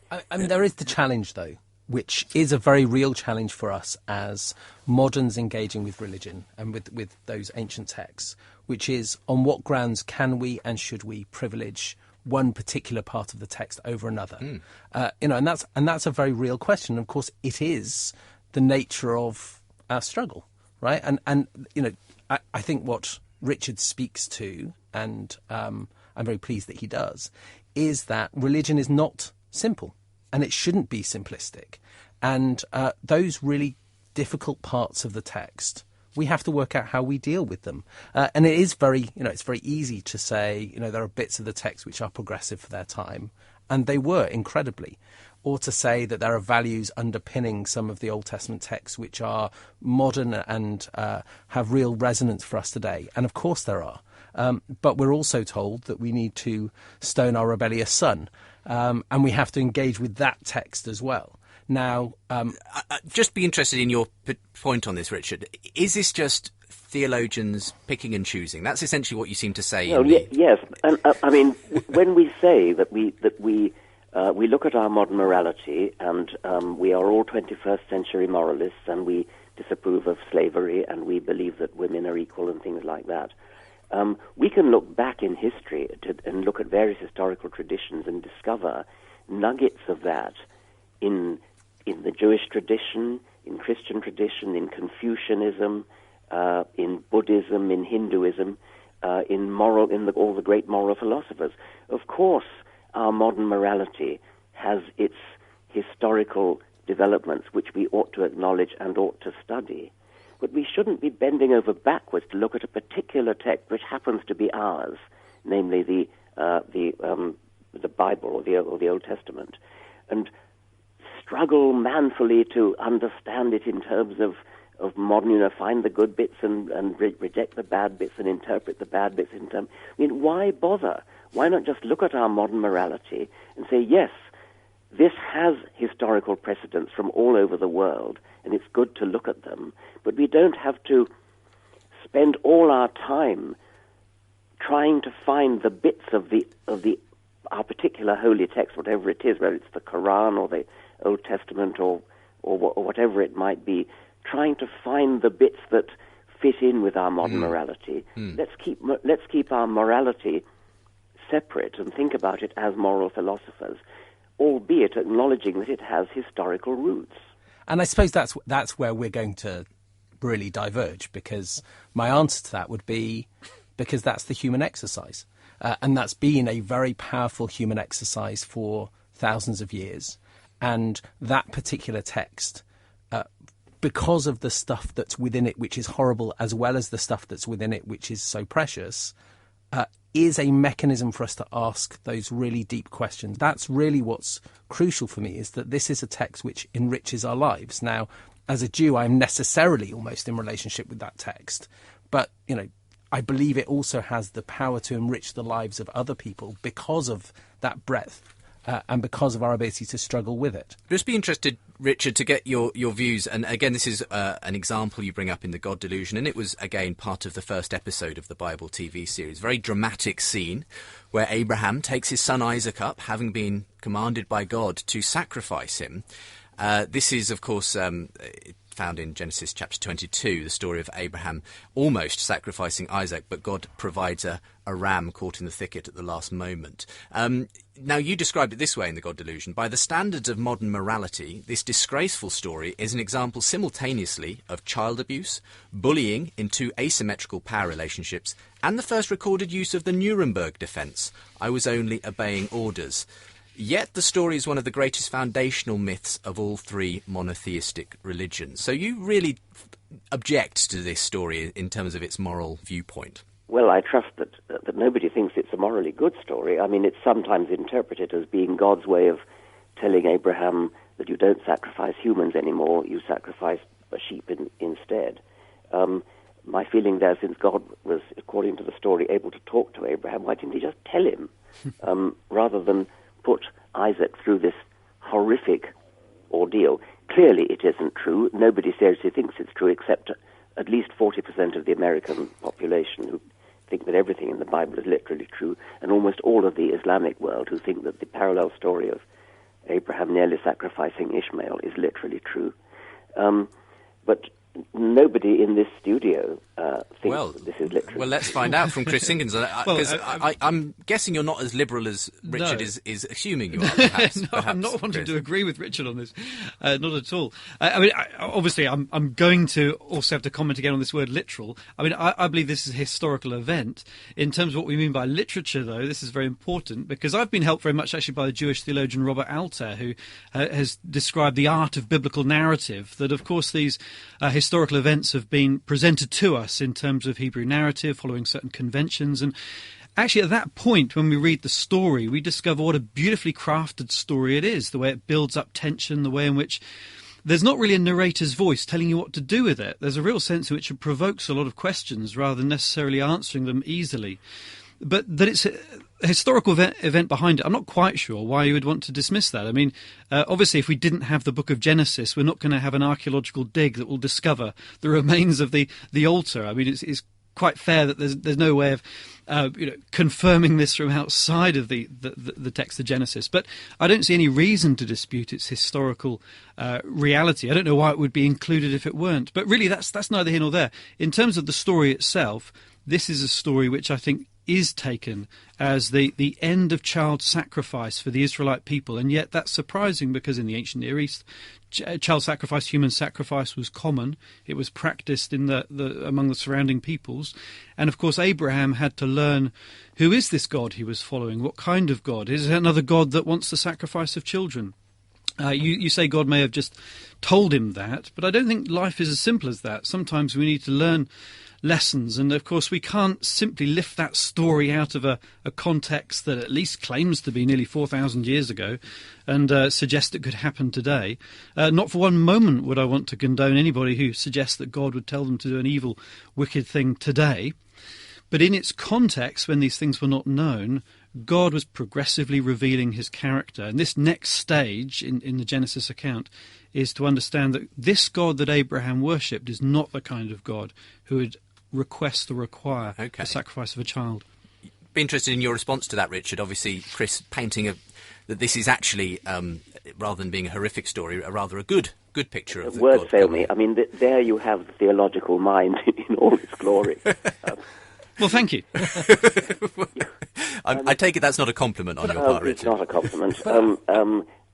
I mean, there is the challenge, though, which is a very real challenge for us as moderns engaging with religion and with those ancient texts, which is on what grounds can we and should we privilege one particular part of the text over another? And that's a very real question. Of course, it is the nature of our struggle, right? And I think what Richard speaks to, and I'm very pleased that he does, is that religion is not simple. And it shouldn't be simplistic. And those really difficult parts of the text, we have to work out how we deal with them. And it is it's very easy to say, there are bits of the text which are progressive for their time. And they were incredibly. Or to say that there are values underpinning some of the Old Testament texts which are modern and have real resonance for us today. And of course there are. But we're also told that we need to stone our rebellious son. And we have to engage with that text as well. Now, I'd just be interested in your point on this, Richard. Is this just theologians picking and choosing? That's essentially what you seem to say. Yes, and I mean, when we say that we look at our modern morality and we are all 21st century moralists and we disapprove of slavery and we believe that women are equal and things like that. We can look back in history and look at various historical traditions and discover nuggets of that in the Jewish tradition, in Christian tradition, in Confucianism, in Buddhism, in Hinduism, in all the great moral philosophers. Of course, our modern morality has its historical developments, which we ought to acknowledge and ought to study. But we shouldn't be bending over backwards to look at a particular text which happens to be ours, namely the Bible or the Old Testament, and struggle manfully to understand it in terms of modern, find the good bits and reject the bad bits and interpret the bad bits in terms. I mean, why bother? Why not just look at our modern morality and say, yes, this has historical precedents from all over the world, and it's good to look at them, but we don't have to spend all our time trying to find the bits of our particular holy text, whatever it is, whether it's the Quran or the Old Testament or whatever it might be, trying to find the bits that fit in with our modern morality. Let's keep our morality separate and think about it as moral philosophers, albeit acknowledging that it has historical roots. And I suppose that's where we're going to really diverge, because my answer to that would be because that's the human exercise. And that's been a very powerful human exercise for thousands of years. And that particular text, because of the stuff that's within it, which is horrible, as well as the stuff that's within it, which is so precious, is a mechanism for us to ask those really deep questions. That's really what's crucial for me, is that this is a text which enriches our lives. Now, as a Jew, I'm necessarily almost in relationship with that text. But, I believe it also has the power to enrich the lives of other people because of that breadth and because of our ability to struggle with it. Just be interested, Richard, to get your views. And again, this is an example you bring up in The God Delusion, and it was, again, part of the first episode of the Bible TV series. Very dramatic scene where Abraham takes his son Isaac up, having been commanded by God to sacrifice him. This is, of course, found in Genesis chapter 22, the story of Abraham almost sacrificing Isaac, but God provides a ram caught in the thicket at the last moment. Now, you described it this way in The God Delusion. By the standards of modern morality, this disgraceful story is an example simultaneously of child abuse, bullying in two asymmetrical power relationships, and the first recorded use of the Nuremberg defence. I was only obeying orders. Yet the story is one of the greatest foundational myths of all three monotheistic religions. So you really object to this story in terms of its moral viewpoint? Well, I trust that nobody thinks it's a morally good story. I mean, it's sometimes interpreted as being God's way of telling Abraham that you don't sacrifice humans anymore, you sacrifice a sheep instead. My feeling there, since God was, according to the story, able to talk to Abraham, why didn't he just tell him, rather than put Isaac through this horrific ordeal? Clearly it isn't true. Nobody seriously thinks it's true, except at least 40% of the American population who think that everything in the Bible is literally true, and almost all of the Islamic world who think that the parallel story of Abraham nearly sacrificing Ishmael is literally true. But nobody in this studio thinks that this is literally. Well, let's find out from Chris Sinkinson, because I'm guessing you're not as liberal as Richard is assuming you are. Perhaps, I'm not wanting to agree with Richard on this, not at all. Obviously, I'm going to also have to comment again on this word literal. I mean, I believe this is a historical event. In terms of what we mean by literature, though, this is very important, because I've been helped very much actually by the Jewish theologian Robert Alter, who has described the art of biblical narrative, that of course these historical events have been presented to us in terms of Hebrew narrative, following certain conventions. And actually at that point, when we read the story, we discover what a beautifully crafted story it is, the way it builds up tension, the way in which there's not really a narrator's voice telling you what to do with it. There's a real sense in which it provokes a lot of questions rather than necessarily answering them easily. But that it's a historical event behind it, I'm not quite sure why you would want to dismiss that. I mean, obviously, if we didn't have the book of Genesis, we're not going to have an archaeological dig that will discover the remains of the altar. I mean, it's quite fair that there's no way of confirming this from outside of the text of Genesis. But I don't see any reason to dispute its historical reality. I don't know why it would be included if it weren't. But really, that's neither here nor there. In terms of the story itself, this is a story which I think is taken as the end of child sacrifice for the Israelite people. And yet that's surprising, because in the ancient Near East, child sacrifice, human sacrifice was common. It was practiced in among the surrounding peoples. And of course Abraham had to learn, who is this God he was following? What kind of God? Is it another God that wants the sacrifice of children? You say God may have just told him that, but I don't think life is as simple as that. Sometimes we need to learn lessons, and of course we can't simply lift that story out of a context that at least claims to be nearly 4,000 years ago and suggest it could happen today. Not for one moment would I want to condone anybody who suggests that God would tell them to do an evil, wicked thing today. But in its context, when these things were not known, God was progressively revealing his character. And this next stage in the Genesis account is to understand that this God that Abraham worshipped is not the kind of God who would request or require the sacrifice of a child. Be interested in your response to that, Richard. Obviously, Chris painting that this is actually, rather than being a horrific story, rather a good picture of the words God. Fail me. I mean, there you have the theological mind in all its glory. Well, thank you. I take it that's not a compliment on your part, Richard. It's not a compliment.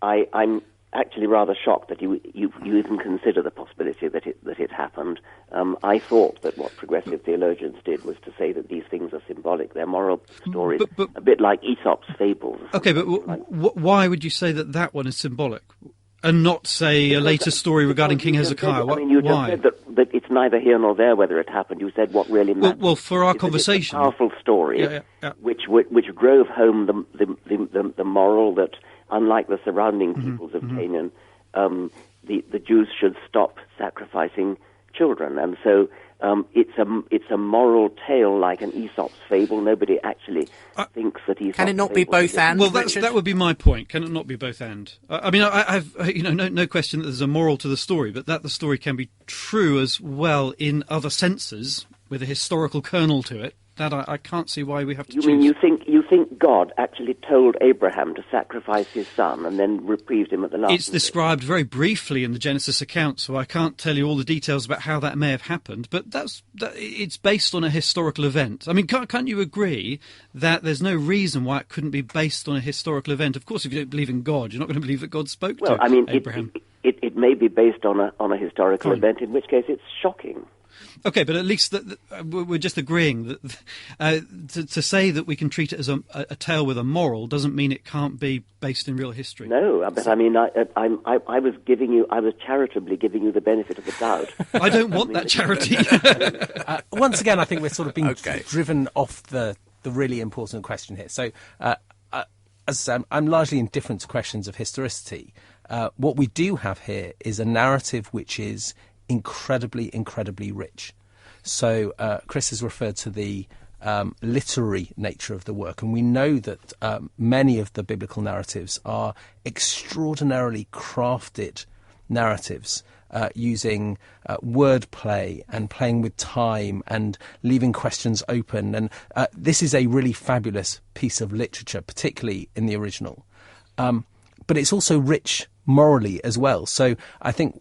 I'm actually rather shocked that you even consider the possibility that it happened. I thought that what progressive theologians did was to say that these things are symbolic. They're moral stories, a bit like Aesop's fables. Okay, but why would you say that one is symbolic? And not, say, a later story regarding King Hezekiah? You just said that it's neither here nor there whether it happened. You said what really matters. Well, for our conversation, it's a powerful story, which drove home the moral that, unlike the surrounding peoples of Canaan, the Jews should stop sacrificing children. And so it's a moral tale like an Aesop's fable. Nobody actually thinks that Aesop's Can it not be both and? Well, that would be my point. Can it not be both and? I mean, I've no question that there's a moral to the story, but that the story can be true as well in other senses with a historical kernel to it. That I can't see why we have to choose. You mean you think God actually told Abraham to sacrifice his son and then reprieved him at the last? It's described very briefly in the Genesis account, so I can't tell you all the details about how that may have happened, but it's based on a historical event. I mean, can't you agree that there's no reason why it couldn't be based on a historical event? Of course, if you don't believe in God, you're not going to believe that God spoke to Abraham. It may be based on a historical event, in which case it's shocking. Okay, but at least we're just agreeing that to say that we can treat it as a tale with a moral doesn't mean it can't be based in real history. No, but I mean, I was charitably giving you the benefit of the doubt. I don't want that charity. Once again, I think we're sort of being driven off the really important question here. So, as I say, I'm largely indifferent to questions of historicity. What we do have here is a narrative which is incredibly rich. So Chris has referred to the literary nature of the work, and we know that many of the biblical narratives are extraordinarily crafted narratives, using wordplay and playing with time and leaving questions open, and this is a really fabulous piece of literature, particularly in the original, but it's also rich morally as well. So I think,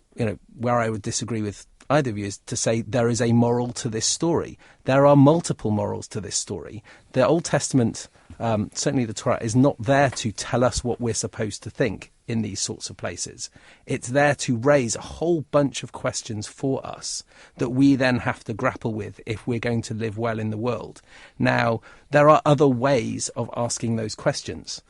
where I would disagree with either of you is to say there is a moral to this story. There are multiple morals to this story. The Old Testament, certainly the Torah, is not there to tell us what we're supposed to think in these sorts of places. It's there to raise a whole bunch of questions for us that we then have to grapple with if we're going to live well in the world. Now, there are other ways of asking those questions,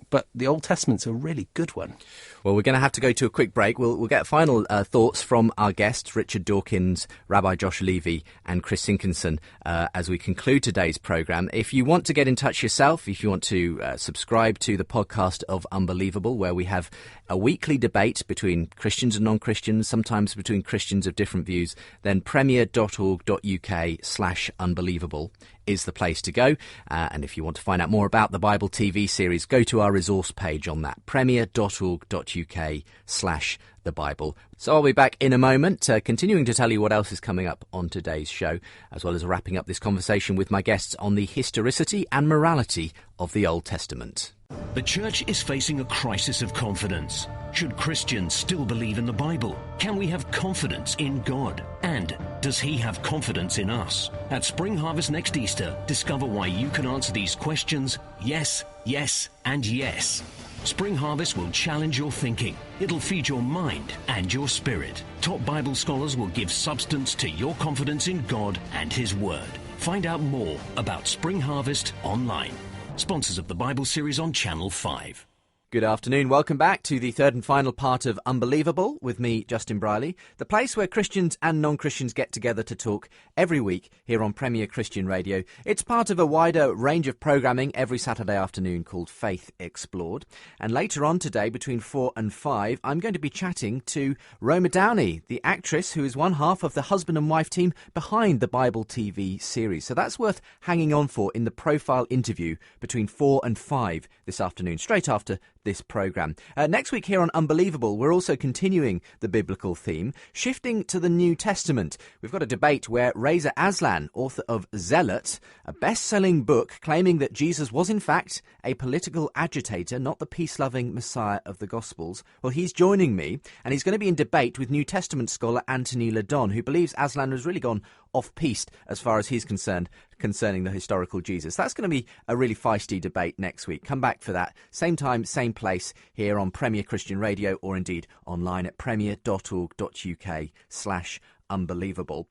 but the Old Testament's a really good one. Well, we're going to have to go to a quick break. We'll get final thoughts from our guests, Richard Dawkins, Rabbi Josh Levy and Chris Sinkinson, as we conclude today's programme. If you want to get in touch yourself, if you want to subscribe to the podcast of Unbelievable, where we have a weekly debate between Christians and non-Christians, sometimes between Christians of different views, then premier.org.uk/unbelievable is the place to go. And if you want to find out more about the Bible TV series, go to our resource page on that, premier.org.uk/the Bible. So I'll be back in a moment, continuing to tell you what else is coming up on today's show, as well as wrapping up this conversation with my guests on the historicity and morality of the Old Testament. The church is facing a crisis of confidence. Should Christians still believe in the Bible? Can we have confidence in God? And does he have confidence in us? At Spring Harvest next Easter, discover why you can answer these questions: yes, yes, and yes. Spring Harvest will challenge your thinking. It'll feed your mind and your spirit. Top Bible scholars will give substance to your confidence in God and his Word. Find out more about Spring Harvest online. Sponsors of the Bible series on Channel 5. Good afternoon. Welcome back to the third and final part of Unbelievable with me, Justin Briley, the place where Christians and non-Christians get together to talk every week here on Premier Christian Radio. It's part of a wider range of programming every Saturday afternoon called Faith Explored. And later on today, between 4 and 5, I'm going to be chatting to Roma Downey, the actress who is one half of the husband and wife team behind the Bible TV series. So that's worth hanging on for in the profile interview between 4 and 5 this afternoon, straight after this programme. Next week here on Unbelievable, we're also continuing the biblical theme, shifting to the New Testament. We've got a debate where Reza Aslan, author of Zealot, a best-selling book claiming that Jesus was in fact a political agitator, not the peace-loving Messiah of the Gospels. Well, he's joining me, and he's going to be in debate with New Testament scholar Anthony Ledon, who believes Aslan has really gone off-piste as far as he's concerned concerning the historical Jesus. That's going to be a really feisty debate next week. Come back for that. Same time, same place here on Premier Christian Radio, or indeed online at premier.org.uk/unbelievable.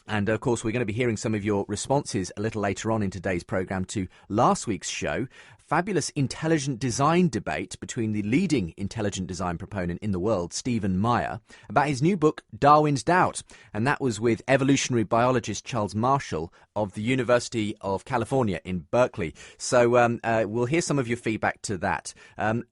And, of course, we're going to be hearing some of your responses a little later on in today's programme to last week's show. Fabulous intelligent design debate between the leading intelligent design proponent in the world, Stephen Meyer, about his new book, Darwin's Doubt. And that was with evolutionary biologist Charles Marshall of the University of California in Berkeley. So we'll hear some of your feedback to that.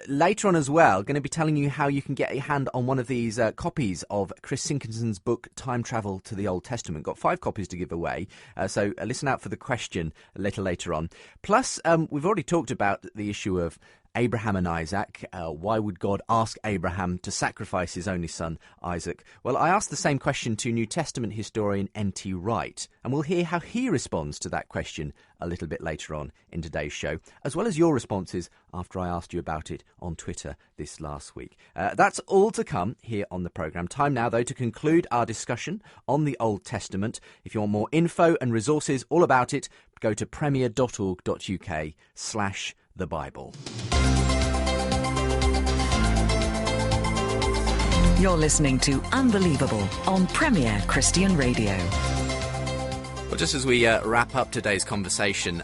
Later on as well, going to be telling you how you can get a hand on one of these copies of Chris Sinkinson's book, Time Travel to the Old Testament. Got 5 copies to give away. So listen out for the question a little later on. Plus, we've already talked about the issue of Abraham and Isaac. Why would God ask Abraham to sacrifice his only son, Isaac? Well, I asked the same question to New Testament historian N.T. Wright, and we'll hear how he responds to that question a little bit later on in today's show, as well as your responses after I asked you about it on Twitter this last week. That's all to come here on the programme. Time now, though, to conclude our discussion on the Old Testament. If you want more info and resources all about it, go to premier.org.uk/the-Bible. You're listening to Unbelievable on Premier Christian Radio. Well, just as we wrap up today's conversation,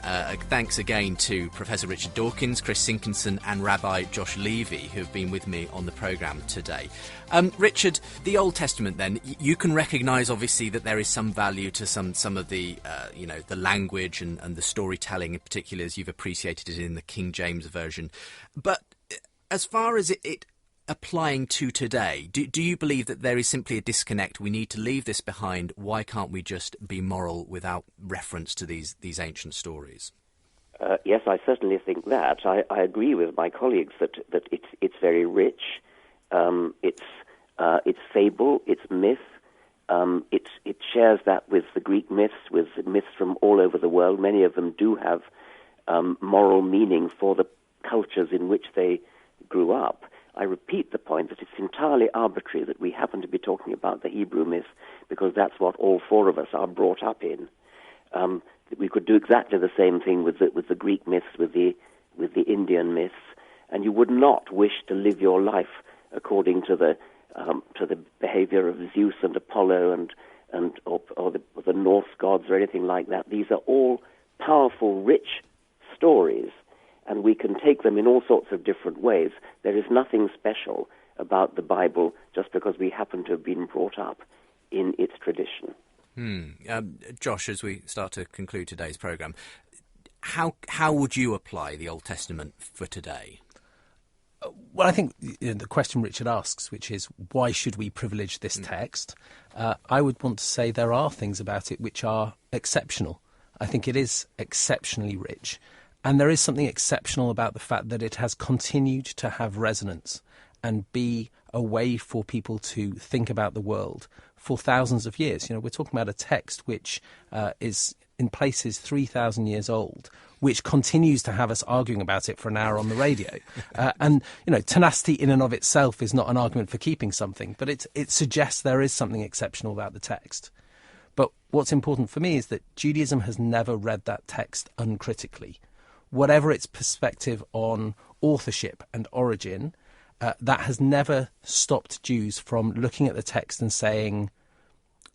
thanks again to Professor Richard Dawkins, Chris Sinkinson and Rabbi Josh Levy, who have been with me on the programme today. Richard, the Old Testament then, you can recognise obviously that there is some value to some of the, the language and the storytelling in particular, as you've appreciated it in the King James Version. But as far as it applying to today, do you believe that there is simply a disconnect? We need to leave this behind. Why can't we just be moral without reference to these ancient stories? Yes, I certainly think that. I agree with my colleagues that it's very rich. It's fable, it's myth. It shares that with the Greek myths, with myths from all over the world. Many of them do have moral meaning for the cultures in which they grew up. I repeat the point that it's entirely arbitrary that we happen to be talking about the Hebrew myth, because that's what all four of us are brought up in. We could do exactly the same thing with the Greek myths, with the Indian myths, and you would not wish to live your life according to the behavior of Zeus and Apollo or the Norse gods or anything like that. These are all powerful, rich stories, and we can take them in all sorts of different ways. There is nothing special about the Bible just because we happen to have been brought up in its tradition. Josh, as we start to conclude today's programme, how would you apply the Old Testament for today? Well, I think the question Richard asks, which is why should we privilege this text, I would want to say there are things about it which are exceptional. I think it is exceptionally rich. And there is something exceptional about the fact that it has continued to have resonance and be a way for people to think about the world for thousands of years. We're talking about a text which is in places 3,000 years old, which continues to have us arguing about it for an hour on the radio. And tenacity in and of itself is not an argument for keeping something, but it suggests there is something exceptional about the text. But what's important for me is that Judaism has never read that text uncritically. Whatever its perspective on authorship and origin, that has never stopped Jews from looking at the text and saying,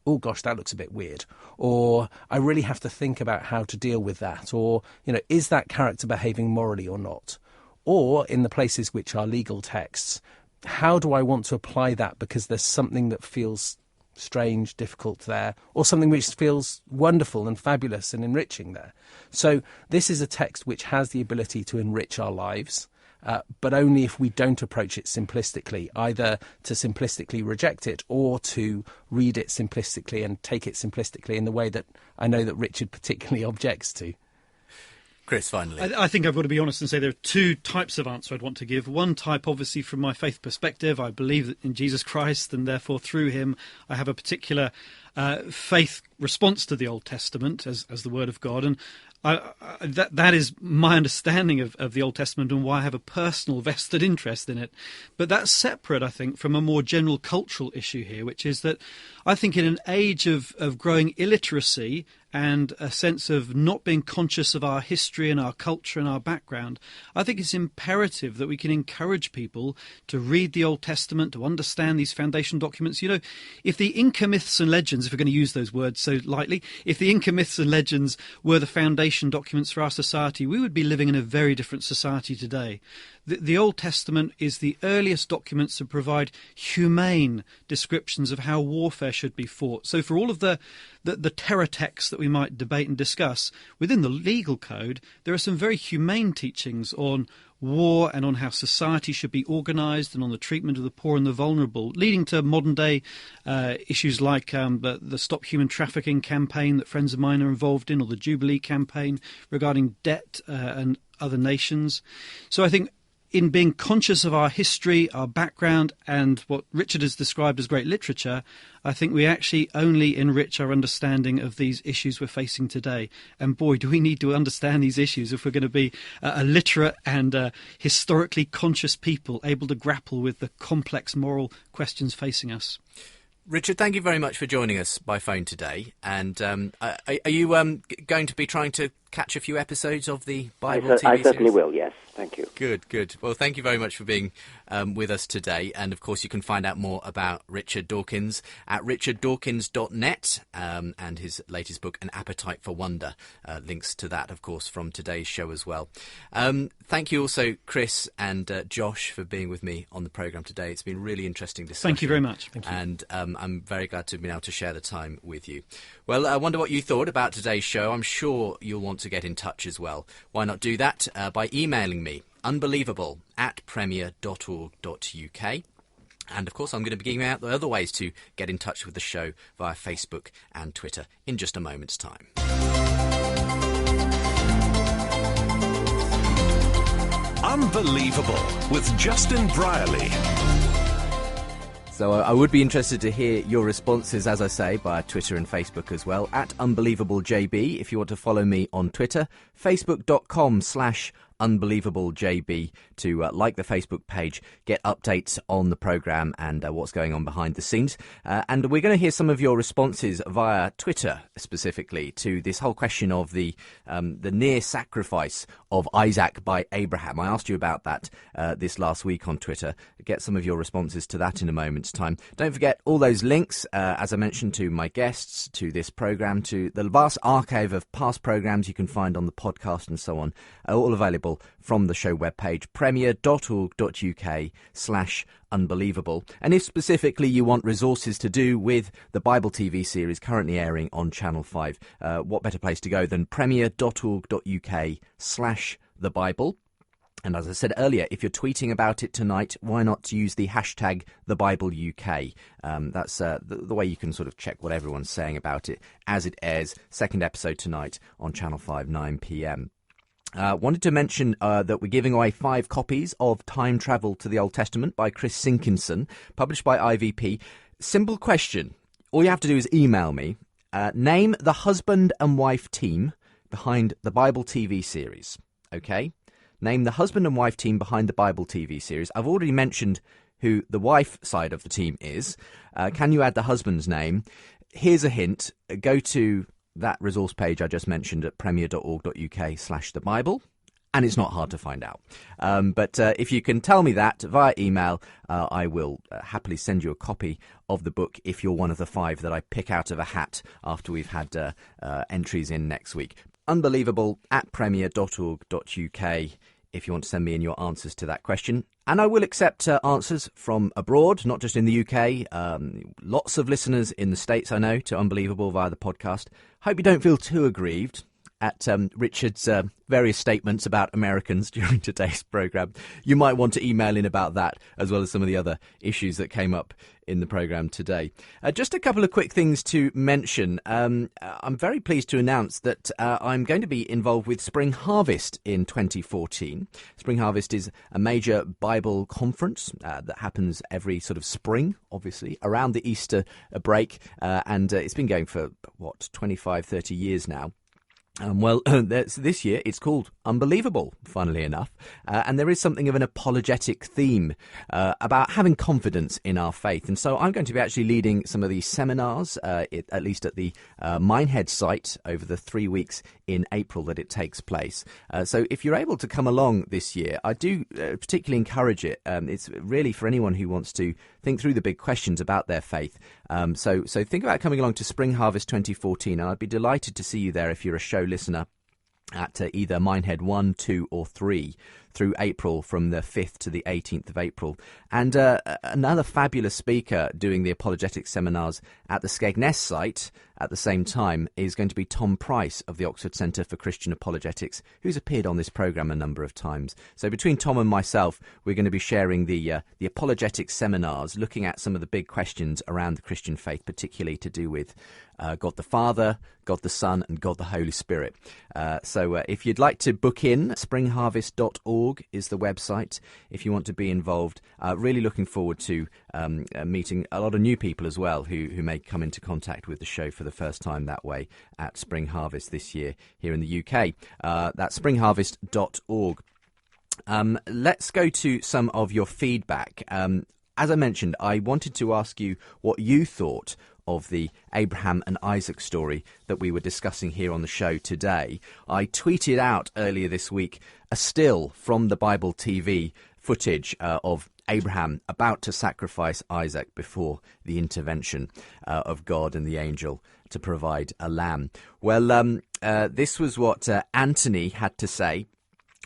oh gosh, that looks a bit weird, or I really have to think about how to deal with that, or, is that character behaving morally or not? Or in the places which are legal texts, how do I want to apply that because there's something that feels strange, difficult there, or something which feels wonderful and fabulous and enriching there. So this is a text which has the ability to enrich our lives, but only if we don't approach it simplistically, either to simplistically reject it or to read it simplistically and take it simplistically in the way that I know that Richard particularly objects to. Chris, finally. I think I've got to be honest and say there are two types of answer I'd want to give. One type, obviously, from my faith perspective, I believe in Jesus Christ, and therefore through him I have a particular faith response to the Old Testament as the Word of God. And that is my understanding of the Old Testament and why I have a personal vested interest in it. But that's separate, I think, from a more general cultural issue here, which is that I think in an age of growing illiteracy and a sense of not being conscious of our history and our culture and our background, I think it's imperative that we can encourage people to read the Old Testament, to understand these foundation documents. If the Inca myths and legends, if we're going to use those words so lightly, if the Inca myths and legends were the foundation documents for our society, we would be living in a very different society today. The Old Testament is the earliest documents to provide humane descriptions of how warfare should be fought. So for all of the terror texts that we might debate and discuss, within the legal code, there are some very humane teachings on war and on how society should be organised and on the treatment of the poor and the vulnerable, leading to modern-day issues like the Stop Human Trafficking campaign that friends of mine are involved in, or the Jubilee campaign regarding debt and other nations. So I think in being conscious of our history, our background, and what Richard has described as great literature, I think we actually only enrich our understanding of these issues we're facing today. And boy, do we need to understand these issues if we're going to be a literate and historically conscious people able to grapple with the complex moral questions facing us. Richard, thank you very much for joining us by phone today. And are you going to be trying to catch a few episodes of the Bible TV series? I certainly will, yes. Thank you. Good. Well, thank you very much for being with us today. And, of course, you can find out more about Richard Dawkins at richarddawkins.net and his latest book, An Appetite for Wonder. Links to that, of course, from today's show as well. Thank you also, Chris and Josh, for being with me on the programme today. It's been a really interesting discussion. Thank you very much. Thank you. And I'm very glad to have been able to share the time with you. Well, I wonder what you thought about today's show. I'm sure you'll want to get in touch as well. Why not do that by emailing me, unbelievable@premier.org.uk. And, of course, I'm going to be giving out the other ways to get in touch with the show via Facebook and Twitter in just a moment's time. Unbelievable with Justin Brierley. So I would be interested to hear your responses, as I say, via Twitter and Facebook as well, at UnbelievableJB, if you want to follow me on Twitter, facebook.com/UnbelievableJB to like the Facebook page, get updates on the programme and what's going on behind the scenes. And we're going to hear some of your responses via Twitter, specifically, to this whole question of the near sacrifice of Isaac by Abraham. I asked you about that this last week on Twitter. Get some of your responses to that in a moment's time. Don't forget all those links, as I mentioned, to my guests, to this programme, to the vast archive of past programmes you can find on the podcast and so on, all available from the show webpage, premier.org.uk/unbelievable. And if specifically you want resources to do with the Bible TV series currently airing on Channel 5, what better place to go than premier.org.uk/the Bible. And as I said earlier, if you're tweeting about it tonight, why not use the hashtag TheBibleUK? That's the way you can sort of check what everyone's saying about it as it airs. Second episode tonight on Channel 5, 9 p.m. Wanted to mention that we're giving away 5 copies of Time Travel to the Old Testament by Chris Sinkinson, published by IVP. Simple question. All you have to do is email me. Name the husband and wife team behind the Bible TV series. Okay? Name the husband and wife team behind the Bible TV series. I've already mentioned who the wife side of the team is. Can you add the husband's name? Here's a hint. Go to that resource page I just mentioned at premier.org.uk/the Bible, and it's not hard to find out. But if you can tell me that via email, I will happily send you a copy of the book if you're one of the 5 that I pick out of a hat after we've had entries in next week. Unbelievable@premier.org.uk if you want to send me in your answers to that question. And I will accept answers from abroad, not just in the UK. Lots of listeners in the States, I know, to Unbelievable via the podcast. Hope you don't feel too aggrieved at Richard's various statements about Americans during today's programme. You might want to email in about that, as well as some of the other issues that came up in the programme today. Just a couple of quick things to mention. I'm very pleased to announce that I'm going to be involved with Spring Harvest in 2014. Spring Harvest is a major Bible conference that happens every sort of spring, obviously, around the Easter break. And it's been going for, 25, 30 years now. This year it's called Unbelievable, funnily enough, and there is something of an apologetic theme about having confidence in our faith. And so I'm going to be actually leading some of these seminars, at least at the Minehead site, over the 3 weeks in April that it takes place. So if you're able to come along this year, I do particularly encourage it. It's really for anyone who wants to think through the big questions about their faith. So think about coming along to Spring Harvest 2014, and I'd be delighted to see you there if you're a show listener at either Minehead 1, 2 or 3 through April, from the 5th to the 18th of April. And another fabulous speaker doing the apologetic seminars at the Skegness site at the same time is going to be Tom Price of the Oxford Centre for Christian Apologetics, who's appeared on this programme a number of times. So between Tom and myself, we're going to be sharing the apologetic seminars, looking at some of the big questions around the Christian faith, particularly to do with God the Father, God the Son and God the Holy Spirit. So if you'd like to book in, springharvest.org Genesis20.org is the website if you want to be involved. Really looking forward to meeting a lot of new people as well who may come into contact with the show for the first time that way at Spring Harvest this year here in the UK. That's springharvest.org. Let's go to some of your feedback. As I mentioned, I wanted to ask you what you thought of the Abraham and Isaac story that we were discussing here on the show today. I tweeted out earlier this week a still from the Bible TV footage of Abraham about to sacrifice Isaac before the intervention of God and the angel to provide a lamb. Well, this was what Anthony had to say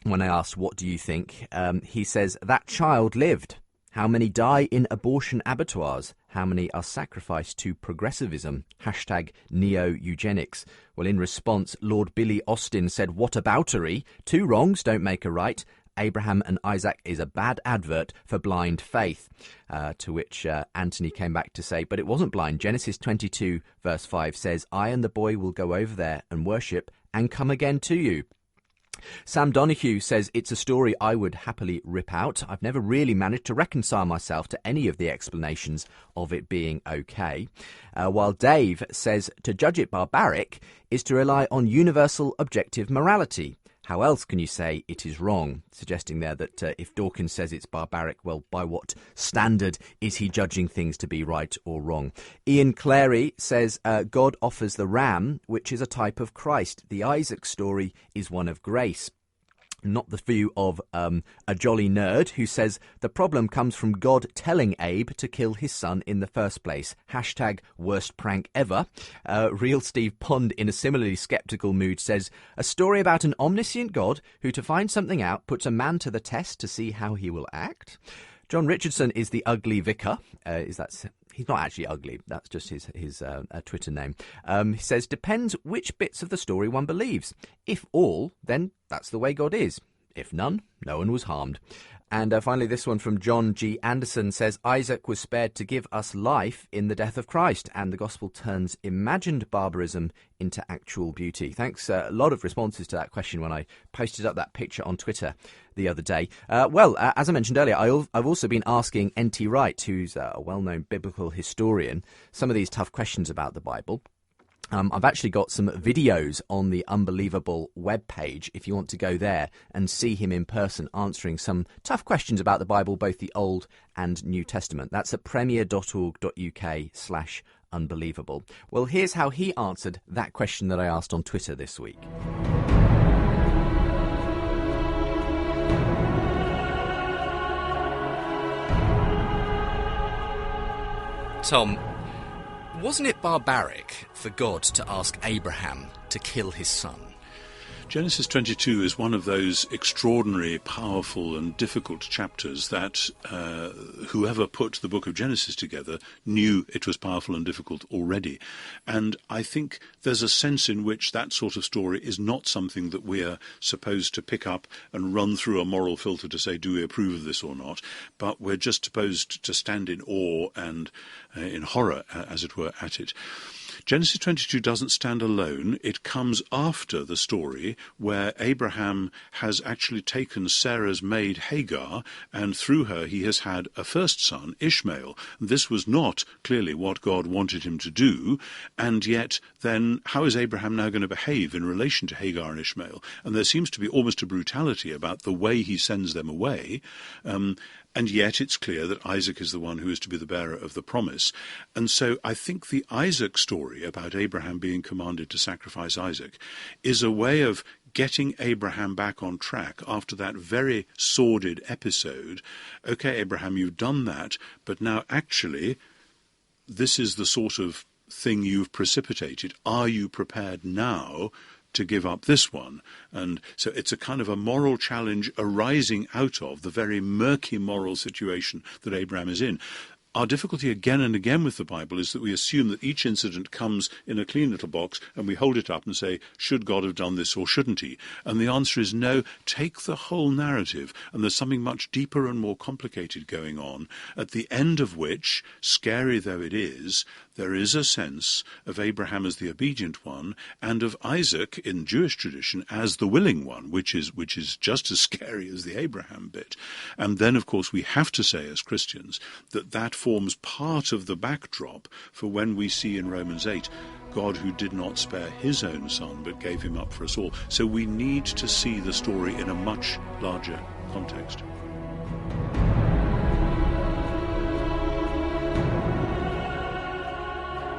when I asked, what do you think? He says, that child lived. How many die in abortion abattoirs? How many are sacrificed to progressivism? Hashtag neo-eugenics. Well, in response, Lord Billy Austin said, whataboutery? 2 wrongs don't make a right. Abraham and Isaac is a bad advert for blind faith. To which Anthony came back to say, but it wasn't blind. Genesis 22 verse 5 says, I and the boy will go over there and worship and come again to you. Sam Donahue says it's a story I would happily rip out. I've never really managed to reconcile myself to any of the explanations of it being okay. While Dave says to judge it barbaric is to rely on universal objective morality. How else can you say it is wrong? Suggesting there that if Dawkins says it's barbaric, well, by what standard is he judging things to be right or wrong? Ian Clary says God offers the ram, which is a type of Christ. The Isaac story is one of grace. Not the view of a jolly nerd who says the problem comes from God telling Abe to kill his son in the first place. Hashtag worst prank ever. Real Steve Pond, in a similarly sceptical mood, says a story about an omniscient God who, to find something out, puts a man to the test to see how he will act. John Richardson is the ugly vicar. He's not actually ugly. That's just his Twitter name. He says, depends which bits of the story one believes. If all, then that's the way God is. If none, no one was harmed. And finally, this one from John G. Anderson says, Isaac was spared to give us life in the death of Christ, and the gospel turns imagined barbarism into actual beauty. Thanks. A lot of responses to that question when I posted up that picture on Twitter the other day. As I mentioned earlier, I've also been asking N.T. Wright, who's a well-known biblical historian, some of these tough questions about the Bible. I've actually got some videos on the Unbelievable webpage if you want to go there and see him in person answering some tough questions about the Bible, both the Old and New Testament. That's at premier.org.uk/unbelievable. Well, here's how he answered that question that I asked on Twitter this week. Tom, wasn't it barbaric for God to ask Abraham to kill his son? Genesis 22 is one of those extraordinary, powerful and difficult chapters that whoever put the book of Genesis together knew it was powerful and difficult already. And I think there's a sense in which that sort of story is not something that we are supposed to pick up and run through a moral filter to say, do we approve of this or not? But we're just supposed to stand in awe and in horror, as it were, at it. Genesis 22 doesn't stand alone. It comes after the story where Abraham has actually taken Sarah's maid Hagar, and through her he has had a first son, Ishmael. This was not clearly what God wanted him to do, and yet then how is Abraham now going to behave in relation to Hagar and Ishmael? And there seems to be almost a brutality about the way he sends them away. And yet it's clear that Isaac is the one who is to be the bearer of the promise. And so I think the Isaac story about Abraham being commanded to sacrifice Isaac is a way of getting Abraham back on track after that very sordid episode. Okay, Abraham, you've done that, but now actually this is the sort of thing you've precipitated. Are you prepared now to give up this one? And so it's a kind of a moral challenge arising out of the very murky moral situation that Abraham is in. Our difficulty again and again with the Bible is that we assume that each incident comes in a clean little box and we hold it up and say, should God have done this or shouldn't he? And the answer is no. Take the whole narrative, and there's something much deeper and more complicated going on, at the end of which, scary though it is, there is a sense of Abraham as the obedient one and of Isaac in Jewish tradition as the willing one, which is just as scary as the Abraham bit. And then, of course, we have to say as Christians that forms part of the backdrop for when we see in Romans 8 God who did not spare his own son but gave him up for us all. So we need to see the story in a much larger context.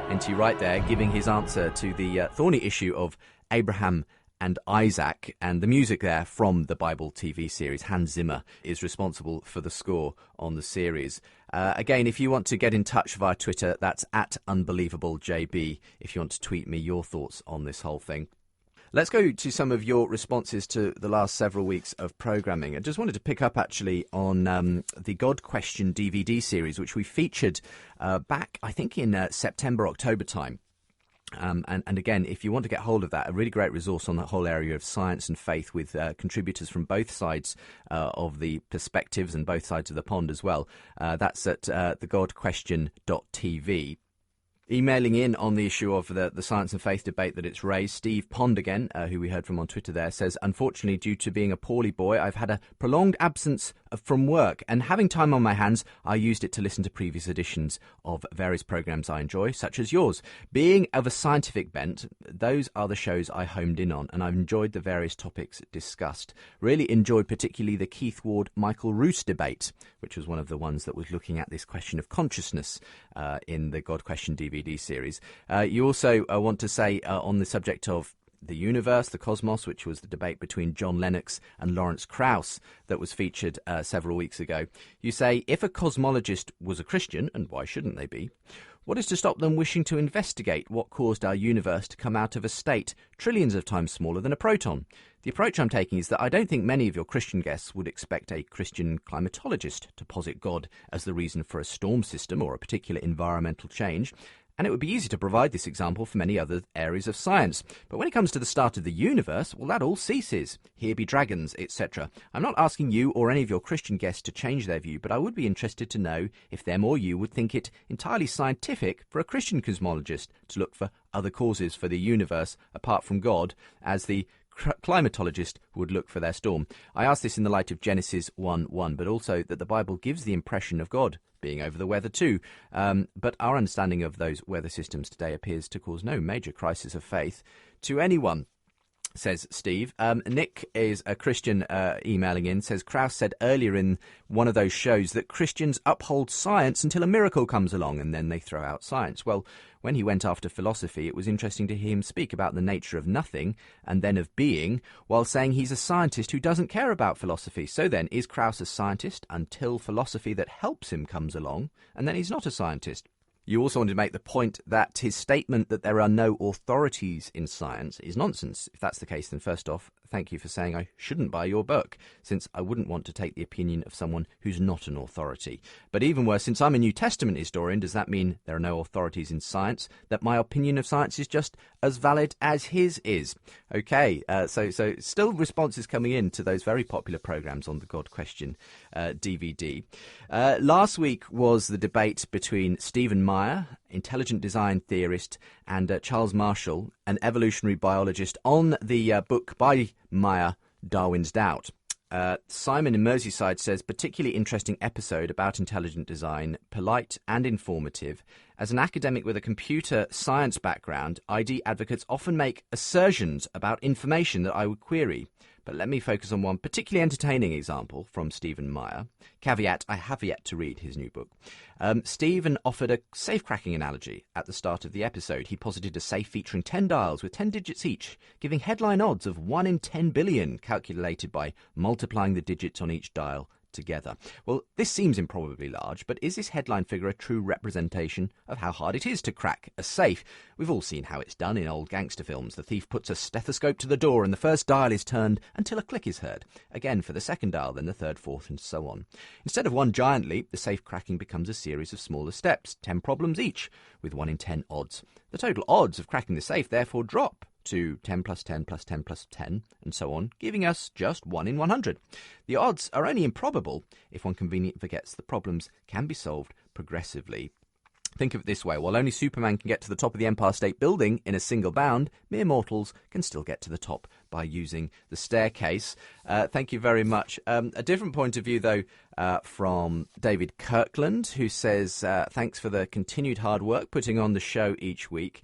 N.T. Wright there giving his answer to the thorny issue of Abraham and Isaac, and the music there from the Bible TV series. Hans Zimmer is responsible for the score on the series. Again, if you want to get in touch via Twitter, that's @UnbelievableJB, if you want to tweet me your thoughts on this whole thing. Let's go to some of your responses to the last several weeks of programming. I just wanted to pick up actually on the God Question DVD series, which we featured back, I think, in September, October time. And again, if you want to get hold of that, a really great resource on the whole area of science and faith with contributors from both sides of the perspectives and both sides of the pond as well. That's at thegodquestion.tv. Emailing in on the issue of the science and faith debate that it's raised, Steve Pond again, who we heard from on Twitter there, says, unfortunately, due to being a poorly boy, I've had a prolonged absence from work, and having time on my hands, I used it to listen to previous editions of various programmes I enjoy, such as yours. Being of a scientific bent, those are the shows I homed in on, and I've enjoyed the various topics discussed. Really enjoyed particularly the Keith Ward-Michael Roos debate, which was one of the ones that was looking at this question of consciousness in the God Question DVD series. You also want to say on the subject of the universe, the cosmos, which was the debate between John Lennox and Lawrence Krauss that was featured several weeks ago. You say, if a cosmologist was a Christian, and why shouldn't they be, what is to stop them wishing to investigate what caused our universe to come out of a state trillions of times smaller than a proton? The approach I'm taking is that I don't think many of your Christian guests would expect a Christian climatologist to posit God as the reason for a storm system or a particular environmental change. And it would be easy to provide this example for many other areas of science. But when it comes to the start of the universe, well, that all ceases. Here be dragons, etc. I'm not asking you or any of your Christian guests to change their view, but I would be interested to know if them or you would think it entirely scientific for a Christian cosmologist to look for other causes for the universe apart from God, as the climatologist would look for their storm. I ask this in the light of Genesis 1:1, but also that the Bible gives the impression of God being over the weather too. But our understanding of those weather systems today appears to cause no major crisis of faith to anyone, says Steve. Nick is a Christian emailing in, says Krauss said earlier in one of those shows that Christians uphold science until a miracle comes along and then they throw out science. Well, when he went after philosophy, it was interesting to hear him speak about the nature of nothing and then of being, while saying he's a scientist who doesn't care about philosophy. So then, is Krauss a scientist until philosophy that helps him comes along, and then he's not a scientist? You also wanted to make the point that his statement that there are no authorities in science is nonsense. If that's the case, then first off, thank you for saying I shouldn't buy your book, since I wouldn't want to take the opinion of someone who's not an authority. But even worse, since I'm a New Testament historian, does that mean there are no authorities in science, that my opinion of science is just as valid as his is? Okay, so still responses coming in to those very popular programmes on the God Question DVD. Last week was the debate between Stephen Meyer, intelligent design theorist, and Charles Marshall, an evolutionary biologist, on the book by Meyer, Darwin's Doubt. Simon in Merseyside says, particularly interesting episode about intelligent design, polite and informative. As an academic with a computer science background, ID advocates often make assertions about information that I would query. But let me focus on one particularly entertaining example from Stephen Meyer. Caveat, I have yet to read his new book. Stephen offered a safe-cracking analogy at the start of the episode. He posited a safe featuring 10 dials with 10 digits each, giving headline odds of 1 in 10 billion, calculated by multiplying the digits on each dial together. Well, this seems improbably large, but is this headline figure a true representation of how hard it is to crack a safe? We've all seen how it's done in old gangster films. The thief puts a stethoscope to the door and the first dial is turned until a click is heard. Again for the second dial, then the third, fourth, and so on. Instead of one giant leap, the safe cracking becomes a series of smaller steps, 10 problems each, with 1 in 10 odds. The total odds of cracking the safe therefore drop to 10 plus 10 plus 10 plus 10, and so on, giving us just 1 in 100. The odds are only improbable if one conveniently forgets the problems can be solved progressively. Think of it this way, while only Superman can get to the top of the Empire State Building in a single bound, mere mortals can still get to the top by using the staircase. Thank you very much. A different point of view, though, from David Kirkland, who says, thanks for the continued hard work putting on the show each week.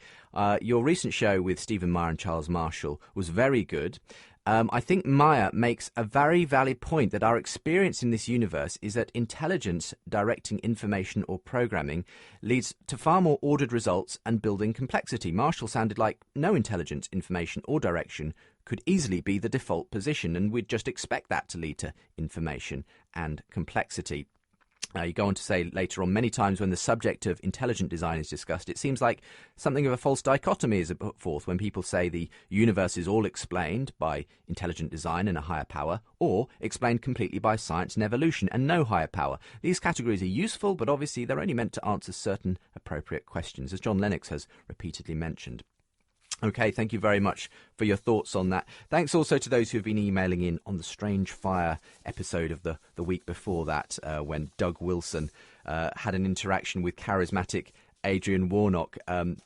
Your recent show with Stephen Meyer and Charles Marshall was very good. I think Meyer makes a very valid point that our experience in this universe is that intelligence directing information or programming leads to far more ordered results and building complexity. Marshall sounded like no intelligence, information or direction could easily be the default position, and we'd just expect that to lead to information and complexity. You go on to say later on, many times when the subject of intelligent design is discussed, it seems like something of a false dichotomy is put forth when people say the universe is all explained by intelligent design and a higher power, or explained completely by science and evolution and no higher power. These categories are useful, but obviously they're only meant to answer certain appropriate questions, as John Lennox has repeatedly mentioned. Okay, thank you very much for your thoughts on that. Thanks also to those who have been emailing in on the Strange Fire episode of the week before that, when Doug Wilson had an interaction with charismatic Adrian Warnock, and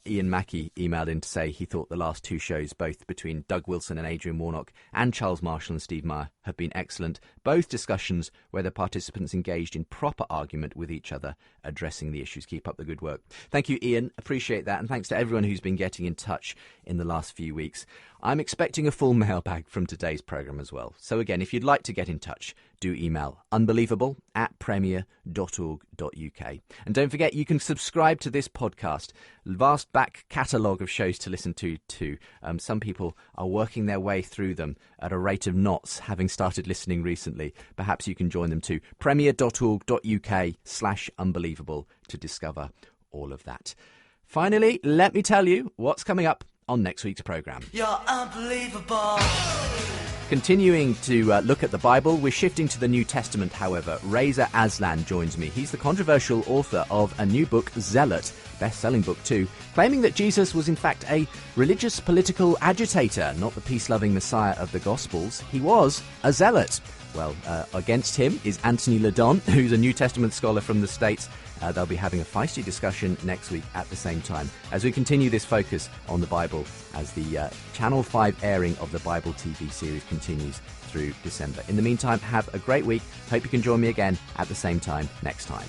Ian Mackey emailed in to say he thought the last two shows, both between Doug Wilson and Adrian Warnock and Charles Marshall and Steve Meyer, have been excellent. Both discussions where the participants engaged in proper argument with each other, addressing the issues. Keep up the good work. Thank you, Ian. Appreciate that. And thanks to everyone who's been getting in touch in the last few weeks. I'm expecting a full mailbag from today's programme as well. So again, if you'd like to get in touch, do email unbelievable@premier.org.uk. And don't forget, you can subscribe to this podcast. Vast back catalogue of shows to listen to too. Some people are working their way through them at a rate of knots, having started listening recently. Perhaps you can join them too. premier.org.uk/unbelievable to discover all of that. Finally, let me tell you what's coming up on next week's programme. You're unbelievable. Continuing to look at the Bible, we're shifting to the New Testament, however. Reza Aslan joins me. He's the controversial author of a new book, Zealot, best-selling book too, claiming that Jesus was in fact a religious political agitator, not the peace-loving Messiah of the Gospels. He was a zealot. Well, against him is Anthony Ledon, who's a New Testament scholar from the States. They'll be having a feisty discussion next week at the same time as we continue this focus on the Bible as the Channel 5 airing of the Bible TV series continues through December. In the meantime, have a great week. Hope you can join me again at the same time next time.